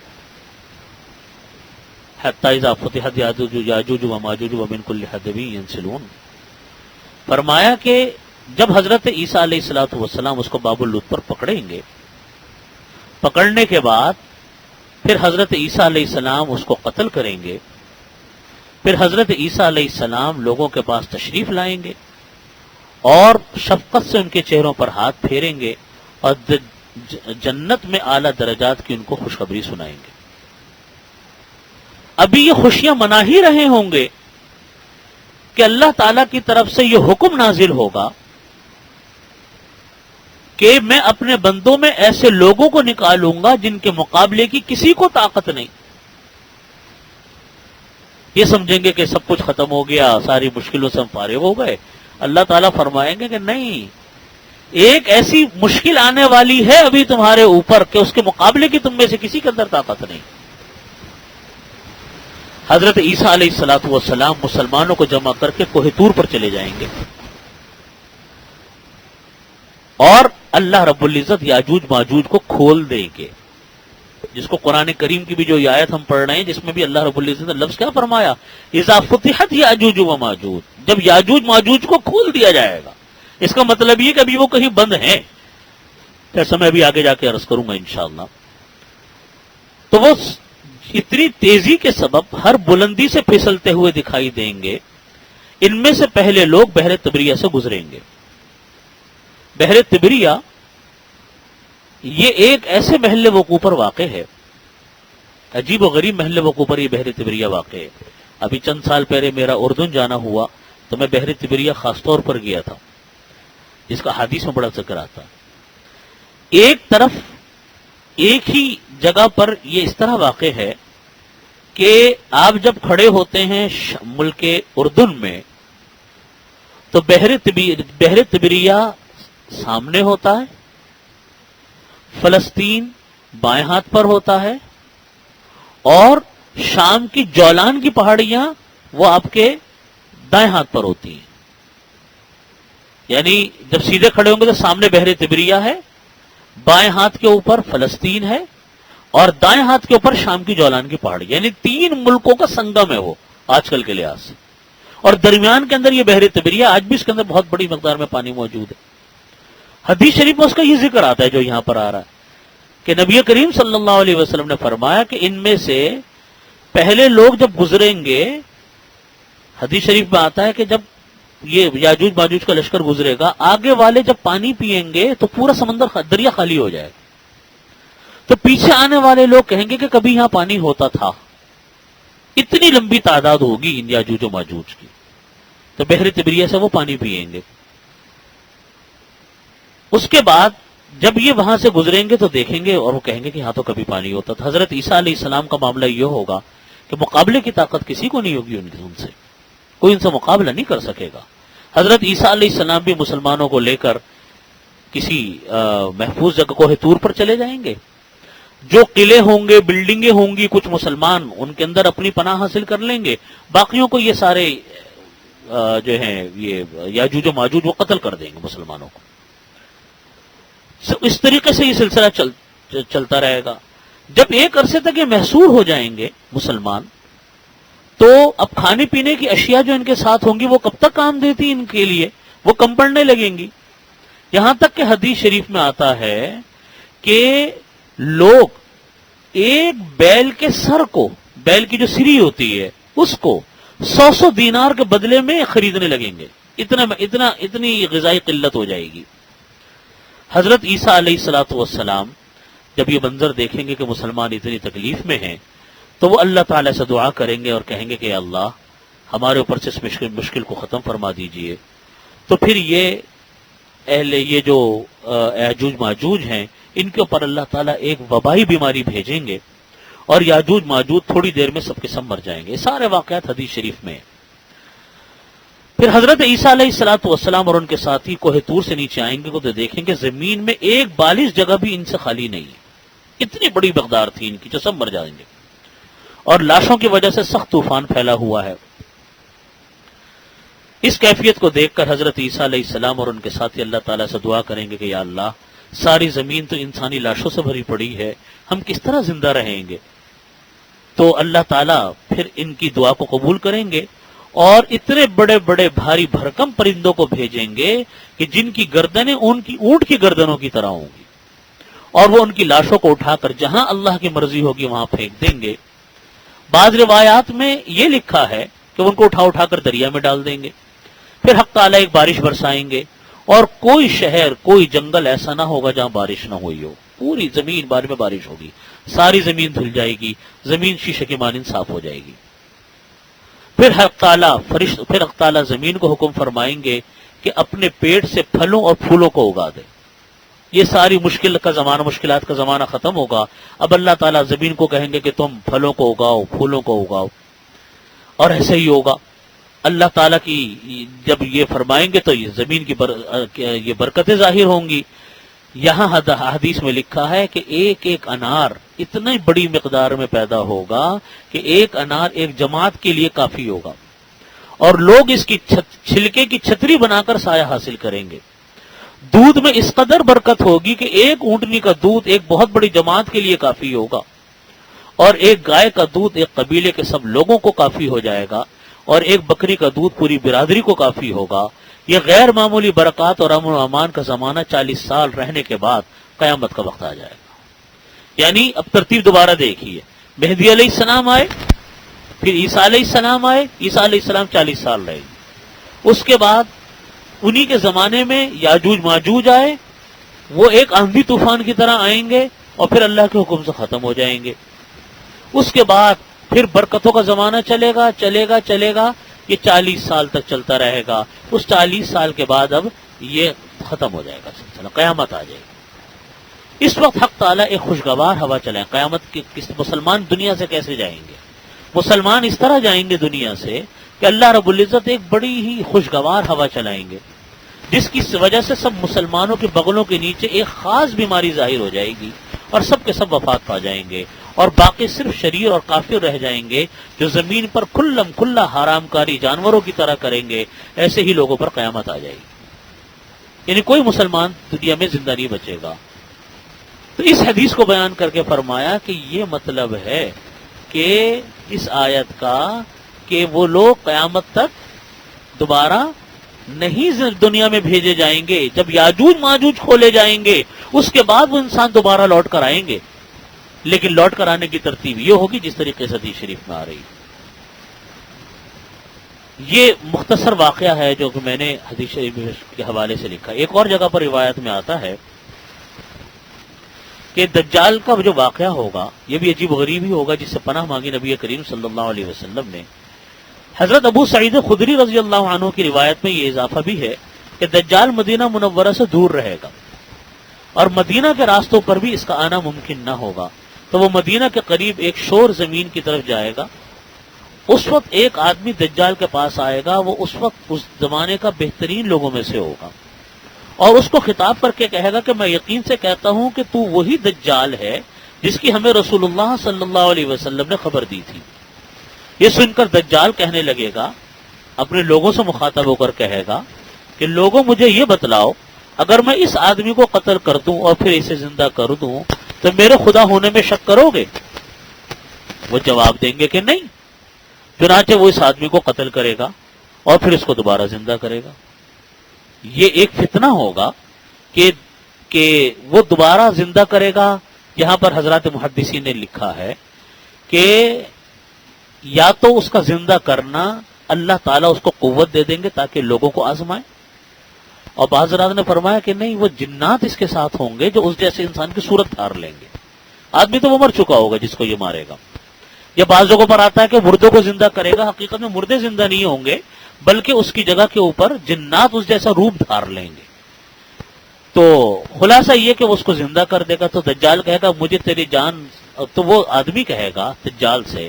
حتی اذا فتحت یاجوج و ماجوج ومن کل حدب ینسلون، فرمایا کہ جب حضرت عیسیٰ علیہ الصلوۃ والسلام اس کو باب اللد پر پکڑیں گے، پکڑنے کے بعد پھر حضرت عیسیٰ علیہ السلام اس کو قتل کریں گے، پھر حضرت عیسیٰ علیہ السلام لوگوں کے پاس تشریف لائیں گے، اور شفقت سے ان کے چہروں پر ہاتھ پھیریں گے، اور جنت میں اعلیٰ درجات کی ان کو خوشخبری سنائیں گے۔ ابھی یہ خوشیاں منا ہی رہے ہوں گے کہ اللہ تعالی کی طرف سے یہ حکم نازل ہوگا کہ میں اپنے بندوں میں ایسے لوگوں کو نکالوں گا جن کے مقابلے کی کسی کو طاقت نہیں. یہ سمجھیں گے کہ سب کچھ ختم ہو گیا، ساری مشکلوں سے ہم فارغ ہو گئے. اللہ تعالیٰ فرمائیں گے کہ نہیں، ایک ایسی مشکل آنے والی ہے ابھی تمہارے اوپر کہ اس کے مقابلے کی تم میں سے کسی کے اندر طاقت نہیں. حضرت عیسیٰ علیہ الصلوۃ والسلام مسلمانوں کو جمع کر کے کوہ طور پر چلے جائیں گے، اور اللہ رب العزت یاجوج ماجوج کو کھول دیں گے، جس کو قرآن کریم کی بھی جو آیت ہم پڑھ رہے ہیں جس میں بھی اللہ رب العزت نے لفظ کیا فرمایا، اذا فتحت یاجوج و ماجوج، جب یاجوج ماجوج کو کھول دیا جائے گا. اس کا مطلب یہ کہ ابھی وہ کہیں بند ہیں، جیسا میں ابھی آگے جا کے عرض کروں گا انشاءاللہ. تو وہ اتنی تیزی کے سبب ہر بلندی سے پھسلتے ہوئے دکھائی دیں گے. ان میں سے پہلے لوگ بحر تبریہ سے گزریں گے. بحر تبریہ یہ ایک ایسے محل وقوع پر واقع ہے، عجیب و غریب محل وقوع پر یہ بحر تبریہ واقع ہے. ابھی چند سال پہلے میرا اردن جانا ہوا تو میں بحر تبریہ خاص طور پر گیا تھا، جس کا حدیث میں بڑا ذکر آتا. ایک طرف ایک ہی جگہ پر یہ اس طرح واقع ہے کہ آپ جب کھڑے ہوتے ہیں ملک اردن میں تو بحر تبریہ سامنے ہوتا ہے، فلسطین بائیں ہاتھ پر ہوتا ہے، اور شام کی جولان کی پہاڑیاں وہ آپ کے دائیں ہاتھ پر ہوتی ہیں. یعنی جب سیدھے کھڑے ہوں گے تو سامنے بحر تبریہ ہے، بائیں ہاتھ کے اوپر فلسطین ہے، اور دائیں ہاتھ کے اوپر شام کی جولان کی پہاڑی. یعنی تین ملکوں کا سنگم ہے وہ آج کل کے لحاظ سے، اور درمیان کے اندر یہ بحر تبریہ. آج بھی اس کے اندر بہت بڑی مقدار میں پانی موجود ہے. حدیث شریف میں اس کا یہ ذکر آتا ہے جو یہاں پر آ رہا ہے کہ نبی کریم صلی اللہ علیہ وسلم نے فرمایا کہ ان میں سے پہلے لوگ جب گزریں گے، حدیث شریف میں آتا ہے کہ جب یہ یاجوج ماجوج کا لشکر گزرے گا، آگے والے جب پانی پیئیں گے تو پورا سمندر دریا خالی ہو جائے گا. تو پیچھے آنے والے لوگ کہیں گے کہ کبھی یہاں پانی ہوتا تھا. اتنی لمبی تعداد ہوگی ان یاجوج و ماجوج کی. تو بحر تبریہ سے وہ پانی پیئیں گے. اس کے بعد جب یہ وہاں سے گزریں گے تو دیکھیں گے اور وہ کہیں گے کہ یہاں تو کبھی پانی ہوتا تھا. حضرت عیسیٰ علیہ السلام کا معاملہ یہ ہوگا کہ مقابلے کی طاقت کسی کو نہیں ہوگی ان سے، کوئی ان سے مقابلہ نہیں کر سکے گا. حضرت عیسیٰ علیہ السلام بھی مسلمانوں کو لے کر کسی محفوظ جگہ کوہ طور پر چلے جائیں گے. جو قلعے ہوں گے، بلڈنگیں ہوں گی، کچھ مسلمان ان کے اندر اپنی پناہ حاصل کر لیں گے، باقیوں کو یہ سارے جو ہیں یہ یاجوج و ماجوج وہ قتل کر دیں گے مسلمانوں کو. اس طریقے سے یہ سلسلہ چلتا رہے گا. جب ایک عرصے تک یہ محصور ہو جائیں گے مسلمان، تو اب کھانے پینے کی اشیاء جو ان کے ساتھ ہوں گی وہ کب تک کام دیتی ان کے لیے، وہ کم پڑنے لگیں گی. یہاں تک کہ حدیث شریف میں آتا ہے کہ لوگ ایک بیل کے سر کو، بیل کی جو سری ہوتی ہے اس کو 100 دینار کے بدلے میں خریدنے لگیں گے. اتنی غذائی قلت ہو جائے گی. حضرت عیسیٰ علیہ الصلوۃ والسلام جب یہ منظر دیکھیں گے کہ مسلمان اتنی تکلیف میں ہیں تو وہ اللہ تعالیٰ سے دعا کریں گے اور کہیں گے کہ اللہ ہمارے اوپر سے اس مشکل کو ختم فرما دیجئے. تو پھر یہ جو یاجوج ماجوج ہیں ان کے اوپر اللہ تعالیٰ ایک وبائی بیماری بھیجیں گے اور یاجوج ماجوج تھوڑی دیر میں سب کے سب مر جائیں گے. سارے واقعات حدیث شریف میں ہیں. پھر حضرت عیسیٰ علیہ الصلوۃ والسلام اور ان کے ساتھی کوہ طور سے نیچے آئیں گے تو دیکھیں گے زمین میں ایک بالش جگہ بھی ان سے خالی نہیں ہے. اتنی بڑی مقدار تھی ان کی جو سب مر جائیں گے، اور لاشوں کی وجہ سے سخت طوفان پھیلا ہوا ہے. اس کیفیت کو دیکھ کر حضرت عیسیٰ علیہ السلام اور ان کے ساتھی اللہ تعالیٰ سے دعا کریں گے کہ یا اللہ ساری زمین تو انسانی لاشوں سے بھری پڑی ہے، ہم کس طرح زندہ رہیں گے. تو اللہ تعالیٰ پھر ان کی دعا کو قبول کریں گے اور اتنے بڑے بڑے بھاری بھرکم پرندوں کو بھیجیں گے کہ جن کی گردنیں اونٹ کی گردنوں کی طرح ہوں گی، اور وہ ان کی لاشوں کو اٹھا کر جہاں اللہ کی مرضی ہوگی وہاں پھینک دیں گے. بعض روایات میں یہ لکھا ہے کہ ان کو اٹھا کر دریا میں ڈال دیں گے. پھر حق تعالیٰ ایک بارش برسائیں گے اور کوئی شہر کوئی جنگل ایسا نہ ہوگا جہاں بارش نہ ہوئی ہو. پوری زمین بار میں بارش ہوگی، ساری زمین دھل جائے گی، زمین شیشے کی مانند صاف ہو جائے گی. پھر حق تعالیٰ زمین کو حکم فرمائیں گے کہ اپنے پیٹ سے پھلوں اور پھولوں کو اگا دے. یہ ساری مشکل کا زمانہ، مشکلات کا زمانہ ختم ہوگا. اب اللہ تعالیٰ زمین کو کہیں گے کہ تم پھلوں کو اگاؤ، پھولوں کو اگاؤ، اور ایسے ہی ہوگا. اللہ تعالیٰ کی جب یہ فرمائیں گے تو یہ زمین کی یہ برکتیں ظاہر ہوں گی. یہاں حدیث میں لکھا ہے کہ ایک ایک انار اتنی بڑی مقدار میں پیدا ہوگا کہ ایک انار ایک جماعت کے لیے کافی ہوگا، اور لوگ اس کی چھلکے کی چھتری بنا کر سایہ حاصل کریں گے. دودھ میں اس قدر برکت ہوگی کہ ایک اونٹنی کا دودھ ایک بہت بڑی جماعت کے لیے کافی ہوگا، اور ایک گائے کا دودھ ایک قبیلے کے سب لوگوں کو کافی ہو جائے گا، اور ایک بکری کا دودھ پوری برادری کو کافی ہوگا. یہ غیر معمولی برکات اور امن و امان کا زمانہ 40 سال رہنے کے بعد قیامت کا وقت آ جائے گا. یعنی اب ترتیب دوبارہ دیکھیے، مہدی علیہ السلام آئے، پھر عیسیٰ علیہ السلام آئے. عیسیٰ علیہ السلام 40 سال رہے. اس کے بعد انہی کے زمانے میں یاجوج ماجوج آئے، وہ ایک آندھی طوفان کی طرح آئیں گے اور پھر اللہ کے حکم سے ختم ہو جائیں گے. اس کے بعد پھر برکتوں کا زمانہ چلے گا چلے گا چلے گا، یہ 40 سال تک چلتا رہے گا. اس 40 سال کے بعد اب یہ ختم ہو جائے گا سلسلہ، قیامت آ جائے گی. اس وقت حق تعالیٰ ایک خوشگوار ہوا چلائیں. قیامت کے مسلمان دنیا سے کیسے جائیں گے؟ مسلمان اس طرح جائیں گے دنیا سے کہ اللہ رب العزت ایک بڑی ہی خوشگوار ہوا چلائیں گے، جس کی وجہ سے سب مسلمانوں کے بغلوں کے نیچے ایک خاص بیماری ظاہر ہو جائے گی، اور سب کے سب وفات پا جائیں گے، اور باقی صرف شریر اور کافر رہ جائیں گے جو زمین پر کھلم کھلا حرام کاری جانوروں کی طرح کریں گے. ایسے ہی لوگوں پر قیامت آ جائے گی، یعنی کوئی مسلمان دنیا میں زندہ نہیں بچے گا. تو اس حدیث کو بیان کر کے فرمایا کہ یہ مطلب ہے کہ اس آیت کا کہ وہ لوگ قیامت تک دوبارہ نہیں دنیا میں بھیجے جائیں گے. جب یاجوج ماجوج کھولے جائیں گے اس کے بعد وہ انسان دوبارہ لوٹ کر آئیں گے، لیکن لوٹ کر آنے کی ترتیب یہ ہوگی جس طریقے سے حدیث شریف میں آ رہی. یہ مختصر واقعہ ہے جو کہ میں نے حدیث شریف کے حوالے سے لکھا. ایک اور جگہ پر روایت میں آتا ہے کہ دجال کا جو واقعہ ہوگا یہ بھی عجیب و غریب ہی ہوگا، جس سے پناہ مانگی نبی کریم صلی اللہ علیہ وسلم نے. حضرت ابو سعید خدری رضی اللہ عنہ کی روایت میں یہ اضافہ بھی ہے کہ دجال مدینہ منورہ سے دور رہے گا، اور مدینہ کے راستوں پر بھی اس کا آنا ممکن نہ ہوگا. تو وہ مدینہ کے قریب ایک شور زمین کی طرف جائے گا. اس وقت ایک آدمی دجال کے پاس آئے گا، وہ اس وقت اس زمانے کا بہترین لوگوں میں سے ہوگا، اور اس کو خطاب کر کے کہے گا کہ میں یقین سے کہتا ہوں کہ تو وہی دجال ہے جس کی ہمیں رسول اللہ صلی اللہ علیہ وسلم نے خبر دی تھی. یہ سن کر دجال کہنے لگے گا، اپنے لوگوں سے مخاطب ہو کر کہے گا کہ لوگوں مجھے یہ بتلاؤ، اگر میں اس آدمی کو قتل کر دوں اور پھر اسے زندہ کر دوں تو میرے خدا ہونے میں شک کرو گے؟ وہ جواب دیں گے کہ نہیں. چنانچہ وہ اس آدمی کو قتل کرے گا اور پھر اس کو دوبارہ زندہ کرے گا. یہ ایک فتنہ ہوگا کہ وہ دوبارہ زندہ کرے گا. یہاں پر حضرات محدثین نے لکھا ہے کہ یا تو اس کا زندہ کرنا اللہ تعالیٰ اس کو قوت دے دیں گے تاکہ لوگوں کو آزمائے، اور بعض حضرات نے فرمایا کہ نہیں، وہ جنات اس کے ساتھ ہوں گے جو اس جیسے انسان کی صورت دھار لیں گے. آدمی تو وہ مر چکا ہوگا جس کو یہ مارے گا. یہ بعض جگہوں پر آتا ہے کہ مردوں کو زندہ کرے گا، حقیقت میں مردے زندہ نہیں ہوں گے بلکہ اس کی جگہ کے اوپر جنات اس جیسا روپ دھار لیں گے. تو خلاصہ یہ کہ وہ اس کو زندہ کر دے گا. تو دجال کہے گا مجھے تیری جان، تو وہ آدمی کہے گا دجال سے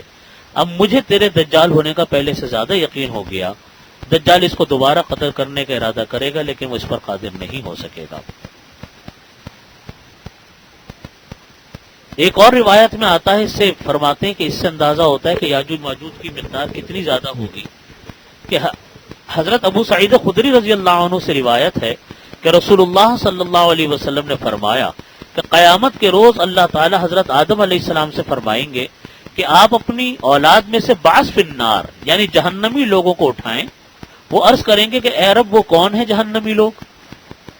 اب مجھے تیرے دجال ہونے کا پہلے سے زیادہ یقین ہو گیا. دجال اس کو دوبارہ قتل کرنے کا ارادہ کرے گا لیکن وہ اس پر قادر نہیں ہو سکے گا. ایک اور روایت میں آتا ہے، اس سے فرماتے ہیں کہ اس سے اندازہ ہوتا ہے کہ یاجوج ماجوج کی مقدار کتنی زیادہ ہوگی کہ حضرت ابو سعید خدری رضی اللہ عنہ سے روایت ہے کہ رسول اللہ صلی اللہ علیہ وسلم نے فرمایا کہ قیامت کے روز اللہ تعالی حضرت آدم علیہ السلام سے فرمائیں گے کہ آپ اپنی اولاد میں سے بعض فی النار یعنی جہنمی لوگوں کو اٹھائیں. وہ عرض کریں گے کہ اے رب وہ کون ہے جہنمی لوگ؟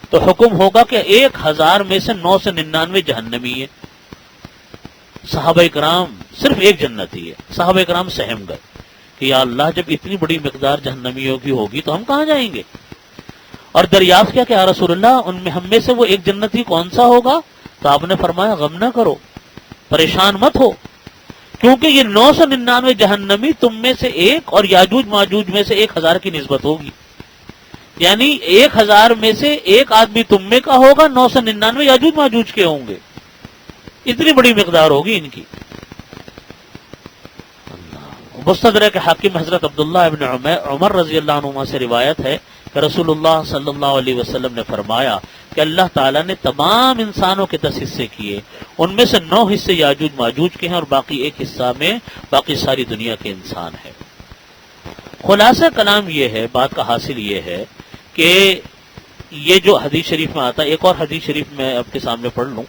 تو حکم ہوگا کہ 1000 میں سے 999 جہنمی ہے. صحابہ کرام صرف ایک جنتی ہے. صحابہ کرام سہم گئے کہ یا اللہ جب اتنی بڑی مقدار جہنمیوں کی ہوگی تو ہم کہاں جائیں گے؟ اور دریافت کیا کہ یا رسول اللہ ہم میں سے وہ ایک جنتی کون سا ہوگا؟ تو آپ نے فرمایا غم نہ کرو، پریشان مت ہو، کیونکہ یہ 999 جہنمی تم میں سے ایک اور یاجوج ماجوج میں سے 1000 کی نسبت ہوگی. یعنی 1000 میں سے ایک آدمی تم میں کا ہوگا، 999 یاجوج ماجوج کے ہوں گے. اتنی بڑی مقدار ہوگی ان کی. مستدرک حاکم حضرت عبداللہ ابن عمر رضی اللہ عنہما سے روایت ہے کہ رسول اللہ صلی اللہ علیہ وسلم نے فرمایا کہ اللہ تعالیٰ نے تمام انسانوں کے 10 حصے کیے، ان میں سے 9 حصے یاجوج ماجوج کے ہیں اور باقی ایک حصہ میں باقی ساری دنیا کے انسان ہیں. خلاصہ کلام یہ ہے، بات کا حاصل یہ ہے کہ یہ جو حدیث شریف میں آتا ہے، ایک اور حدیث شریف میں آپ کے سامنے پڑھ لوں.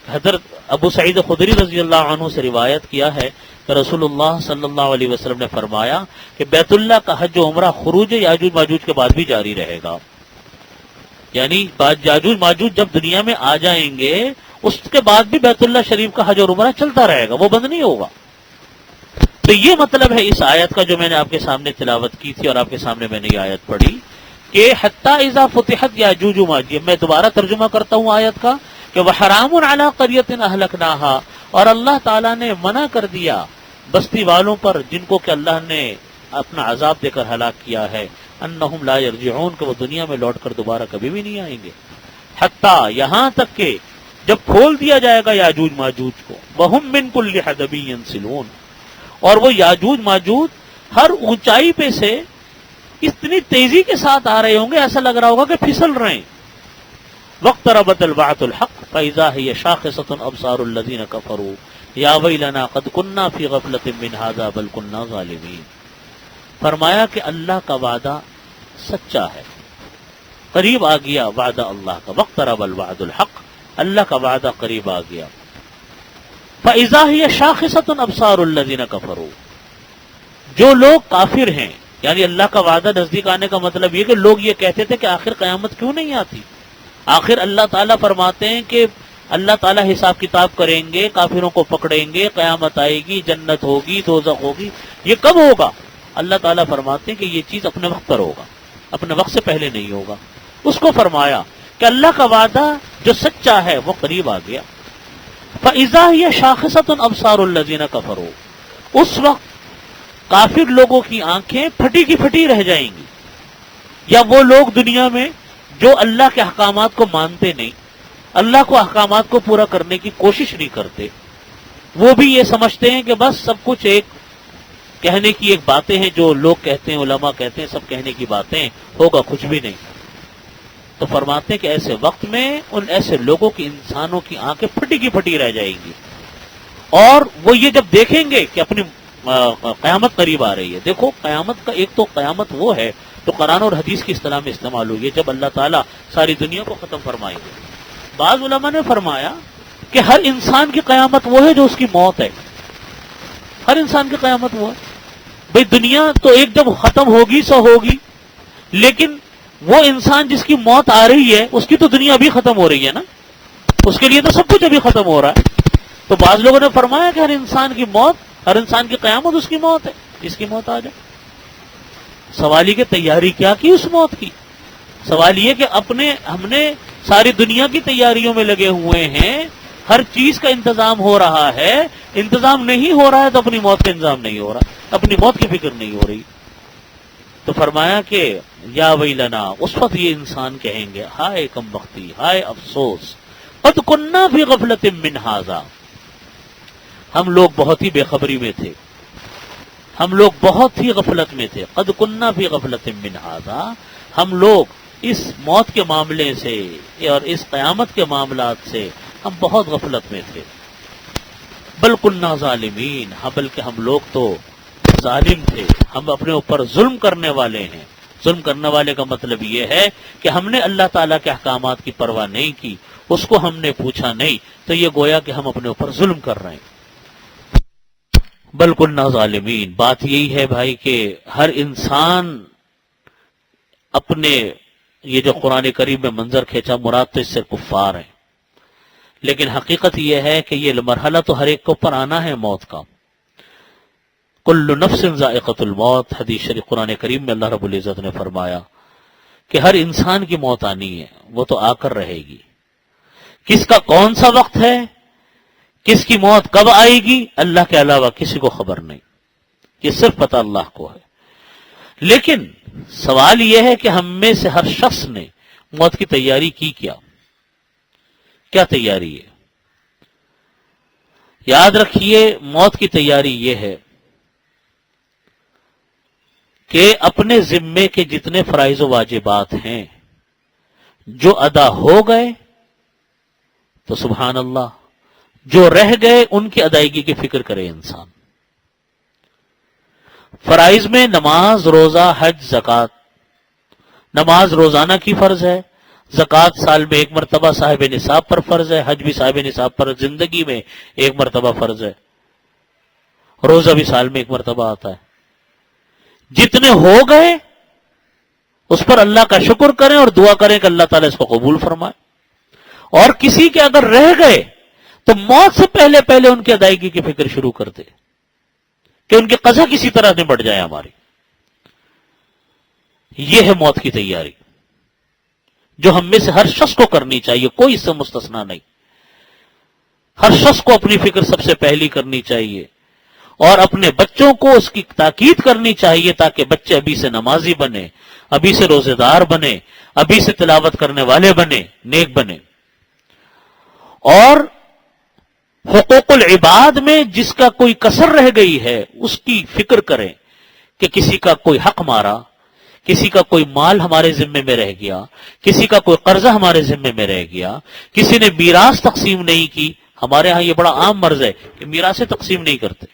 حضرت ابو سعید خدری رضی اللہ عنہ سے روایت کیا ہے کہ رسول اللہ صلی اللہ علیہ وسلم نے فرمایا کہ بیت اللہ کا حج و عمرہ خروج یاجوج ماجوج کے بعد بھی جاری رہے گا. یعنی یاجوج ماجوج جب دنیا میں آ جائیں گے اس کے بعد بھی بیت اللہ شریف کا حج اور عمرہ چلتا رہے گا، وہ بند نہیں ہوگا. تو یہ مطلب ہے اس آیت کا جو میں نے آپ کے سامنے تلاوت کی تھی اور آپ کے سامنے میں نے یہ آیت پڑھی کہ حتی اذا فتحت یاجوج و ماجوج. میں دوبارہ ترجمہ کرتا ہوں آیت کا کہ وحرام علی قریۃ اہلکناھا، اور اللہ تعالیٰ نے منع کر دیا بستی والوں پر جن کو کہ اللہ نے اپنا عذاب دے کر ہلاک کیا ہے، انہم لا یرجعون، کہ وہ دنیا میں لوٹ کر دوبارہ کبھی بھی نہیں آئیں گے. حتی یہاں تک کہ جب کھول دیا جائے گا یاجوج ماجوج کو، وہم من کل حدب ینسلون، اور وہ یاجوج ماجوج ہر اونچائی پہ سے اتنی تیزی کے ساتھ آ رہے ہوں گے ایسا لگ رہا ہوگا کہ پھسل رہے ہیں. واقتربت البعث الحق فاذا هي شاخصة ابصار الذين كفروا یا ویلنا قد كنا في غفلة من هذا بل كنا ظالمین. فرمایا کہ اللہ کا وعدہ سچا ہے، قریب آ گیا وعدہ اللہ کا. واقترب الوعد الحق، اللہ کا وعدہ قریب آ گیا. فاذا هي شاخصة ابصار الذين كفروا، جو لوگ کافر ہیں، یعنی اللہ کا وعدہ نزدیک آنے کا مطلب یہ کہ لوگ یہ کہتے تھے کہ آخر قیامت کیوں نہیں آتی. آخر اللہ تعالیٰ فرماتے ہیں کہ اللہ تعالیٰ حساب کتاب کریں گے، کافروں کو پکڑیں گے، قیامت آئے گی، جنت ہوگی، دوزخ ہوگی. یہ کب ہوگا؟ اللہ تعالیٰ فرماتے ہیں کہ یہ چیز اپنے وقت پر ہوگا، اپنے وقت سے پہلے نہیں ہوگا. اس کو فرمایا کہ اللہ کا وعدہ جو سچا ہے وہ قریب آ گیا. فَإِذَا هِيَ شَاخِصَةٌ أَبْصَارُ الَّذِينَ كَفَرُوا، اس وقت کافر لوگوں کی آنکھیں پھٹی کی پھٹی رہ جائیں گی. یا وہ لوگ دنیا میں جو اللہ کے احکامات کو مانتے نہیں، اللہ کو احکامات کو پورا کرنے کی کوشش نہیں کرتے، وہ بھی یہ سمجھتے ہیں کہ بس سب کچھ ایک کہنے کی ایک باتیں ہیں، جو لوگ کہتے ہیں، علماء کہتے ہیں، سب کہنے کی باتیں، ہوگا کچھ بھی نہیں. تو فرماتے ہیں کہ ایسے وقت میں ان ایسے لوگوں کی، انسانوں کی آنکھیں پھٹی کی پھٹی رہ جائیں گی، اور وہ یہ جب دیکھیں گے کہ اپنی قیامت قریب آ رہی ہے. دیکھو قیامت کا ایک تو قیامت وہ ہے تو قرآن اور حدیث کی اصطلاح میں استعمال ہوئی ہے جب اللہ تعالیٰ ساری دنیا کو ختم فرمائیں گے. بعض علماء نے فرمایا کہ ہر انسان کی قیامت وہ ہے جو اس کی موت ہے. ہر انسان کی قیامت وہ ہے. بھئی دنیا تو ایک جب ختم ہوگی سو ہوگی، لیکن وہ انسان جس کی موت آ رہی ہے اس کی تو دنیا ابھی ختم ہو رہی ہے نا، اس کے لیے تو سب کچھ ابھی ختم ہو رہا ہے. تو بعض لوگوں نے فرمایا کہ ہر انسان کی موت، ہر انسان کی قیامت اس کی موت ہے، جس کی موت آ جائے. سوال یہ کہ تیاری کیا کی اس موت کی؟ سوال یہ کہ ہم نے ساری دنیا کی تیاریوں میں لگے ہوئے ہیں، ہر چیز کا انتظام ہو رہا ہے، انتظام نہیں ہو رہا ہے تو اپنی موت کا انتظام نہیں ہو رہا، اپنی موت کی فکر نہیں ہو رہی. تو فرمایا کہ یا ویلنا، اس وقت یہ انسان کہیں گے ہائے کم بختی، ہائے افسوس، قد کنا فی غفلۃ من ھذا، ہم لوگ بہت ہی بے خبری میں تھے، ہم لوگ بہت ہی غفلت میں تھے. قد کنا فی غفلۃ من ھذا، ہم لوگ اس موت کے معاملے سے اور اس قیامت کے معاملات سے ہم بہت غفلت میں تھے. بل کنا ظالمین، ہاں بلکہ ہم لوگ تو ظالم تھے، ہم اپنے اوپر ظلم کرنے والے ہیں. ظلم کرنے والے کا مطلب یہ ہے کہ ہم نے اللہ تعالیٰ کے احکامات کی پرواہ نہیں کی، اس کو ہم نے پوچھا نہیں، تو یہ گویا کہ ہم اپنے اوپر ظلم کر رہے ہیں. بل کنا ظالمین، بات یہی ہے بھائی کہ ہر انسان اپنے، یہ جو قرآن کریم میں منظر کھینچا مراد تو اس سے کفار ہیں، لیکن حقیقت یہ ہے کہ یہ مرحلہ تو ہر ایک کے اوپر آنا ہے موت کا. کل نفس ذائقۃ الموت، حدیث شریف قرآن کریم میں اللہ رب العزت نے فرمایا کہ ہر انسان کی موت آنی ہے، وہ تو آ کر رہے گی. کس کا کون سا وقت ہے، کس کی موت کب آئے گی، اللہ کے علاوہ کسی کو خبر نہیں، یہ صرف پتہ اللہ کو ہے. لیکن سوال یہ ہے کہ ہم میں سے ہر شخص نے موت کی تیاری کی کیا تیاری ہے؟ یاد رکھیے موت کی تیاری یہ ہے کہ اپنے ذمے کے جتنے فرائض و واجبات ہیں جو ادا ہو گئے تو سبحان اللہ، جو رہ گئے ان کی ادائیگی کی فکر کرے انسان۔ فرائض میں نماز، روزہ، حج، زکوٰۃ۔ نماز روزانہ کی فرض ہے، زکوٰۃ سال میں ایک مرتبہ صاحب نصاب پر فرض ہے، حج بھی صاحب نصاب پر زندگی میں ایک مرتبہ فرض ہے، روزہ بھی سال میں ایک مرتبہ آتا ہے۔ جتنے ہو گئے اس پر اللہ کا شکر کریں اور دعا کریں کہ اللہ تعالیٰ اس کو قبول فرمائے، اور کسی کے اگر رہ گئے تو موت سے پہلے پہلے ان کی ادائیگی کی فکر شروع کر دے کہ ان کی قضا کسی طرح نمٹ جائے ہماری۔ یہ ہے موت کی تیاری جو ہم میں سے ہر شخص کو کرنی چاہیے، کوئی اس سے مستثنا نہیں۔ ہر شخص کو اپنی فکر سب سے پہلی کرنی چاہیے اور اپنے بچوں کو اس کی تاکید کرنی چاہیے تاکہ بچے ابھی سے نمازی بنے، ابھی سے روزے دار بنے، ابھی سے تلاوت کرنے والے بنے، نیک بنے۔ اور حقوق العباد میں جس کا کوئی کسر رہ گئی ہے اس کی فکر کریں کہ کسی کا کوئی حق مارا، کسی کا کوئی مال ہمارے ذمے میں رہ گیا، کسی کا کوئی قرضہ ہمارے ذمے میں رہ گیا، کسی نے میراث تقسیم نہیں کی۔ ہمارے ہاں یہ بڑا عام مرض ہے کہ میراثیں تقسیم نہیں کرتے۔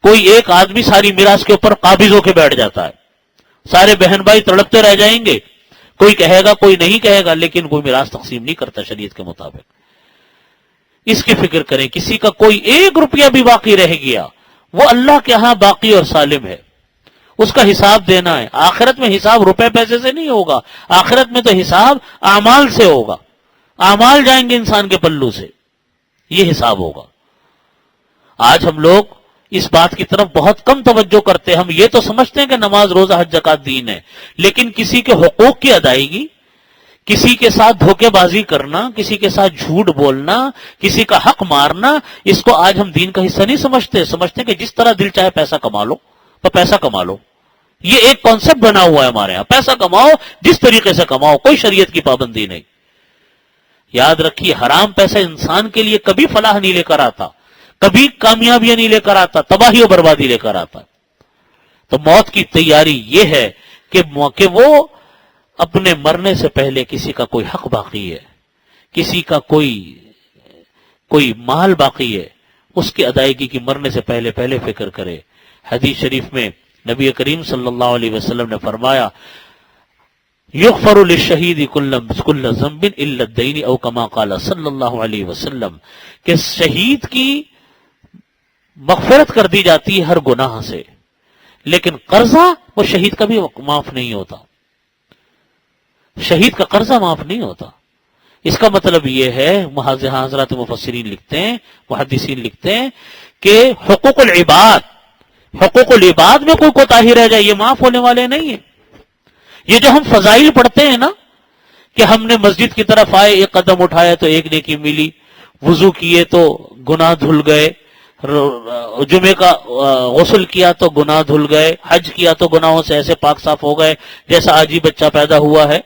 کوئی ایک آدمی ساری میراث کے اوپر قابض ہو کے بیٹھ جاتا ہے، سارے بہن بھائی تڑپتے رہ جائیں گے، کوئی کہے گا کوئی نہیں کہے گا، لیکن کوئی میراث تقسیم نہیں کرتا شریعت کے مطابق۔ اس کی فکر کریں، کسی کا کوئی ایک روپیہ بھی باقی رہ گیا وہ اللہ کے ہاں باقی اور سالم ہے، اس کا حساب دینا ہے۔ آخرت میں حساب روپے پیسے سے نہیں ہوگا، آخرت میں تو حساب اعمال سے ہوگا، اعمال جائیں گے انسان کے پلو سے، یہ حساب ہوگا۔ آج ہم لوگ اس بات کی طرف بہت کم توجہ کرتے ہیں، ہم یہ تو سمجھتے ہیں کہ نماز، روزہ، حج، زکوٰۃ دین ہے، لیکن کسی کے حقوق کی ادائیگی، کسی کے ساتھ دھوکے بازی کرنا، کسی کے ساتھ جھوٹ بولنا، کسی کا حق مارنا، اس کو آج ہم دین کا حصہ نہیں سمجھتے کہ جس طرح دل چاہے پیسہ کما لو تو پیسہ کما لو۔ یہ ایک کانسیپٹ بنا ہوا ہے ہمارے ہاں، پیسہ کماؤ جس طریقے سے کماؤ، کوئی شریعت کی پابندی نہیں۔ یاد رکھیے حرام پیسہ انسان کے لیے کبھی فلاح نہیں لے کر آتا، کبھی کامیابیاں نہیں لے کر آتا، تباہی و بربادی لے کر آتا۔ تو موت کی تیاری یہ ہے کہ وہ اپنے مرنے سے پہلے کسی کا کوئی حق باقی ہے، کسی کا کوئی مال باقی ہے، اس کی ادائیگی کی مرنے سے پہلے پہلے فکر کرے۔ حدیث شریف میں نبی کریم صلی اللہ علیہ وسلم نے فرمایا یغفر للشہید کل ذنب الا الدین او کما قال صلی اللہ علیہ وسلم، کہ شہید کی مغفرت کر دی جاتی ہے ہر گناہ سے، لیکن قرضہ وہ شہید کا بھی معاف نہیں ہوتا، شہید کا قرضہ معاف نہیں ہوتا۔ اس کا مطلب یہ ہے، حضرات مفسرین لکھتے ہیں، محدثین لکھتے ہیں کہ حقوق العباد میں کوئی کوتاہی رہ جائے یہ معاف ہونے والے نہیں ہیں۔ یہ جو ہم فضائل پڑھتے ہیں نا کہ ہم نے مسجد کی طرف آئے، ایک قدم اٹھایا تو ایک نیکی ملی، وضو کیے تو گناہ دھل گئے، جمعے کا غسل کیا تو گناہ دھل گئے، حج کیا تو گناہوں سے ایسے پاک صاف ہو گئے جیسا آج ہی بچہ پیدا ہوا ہے،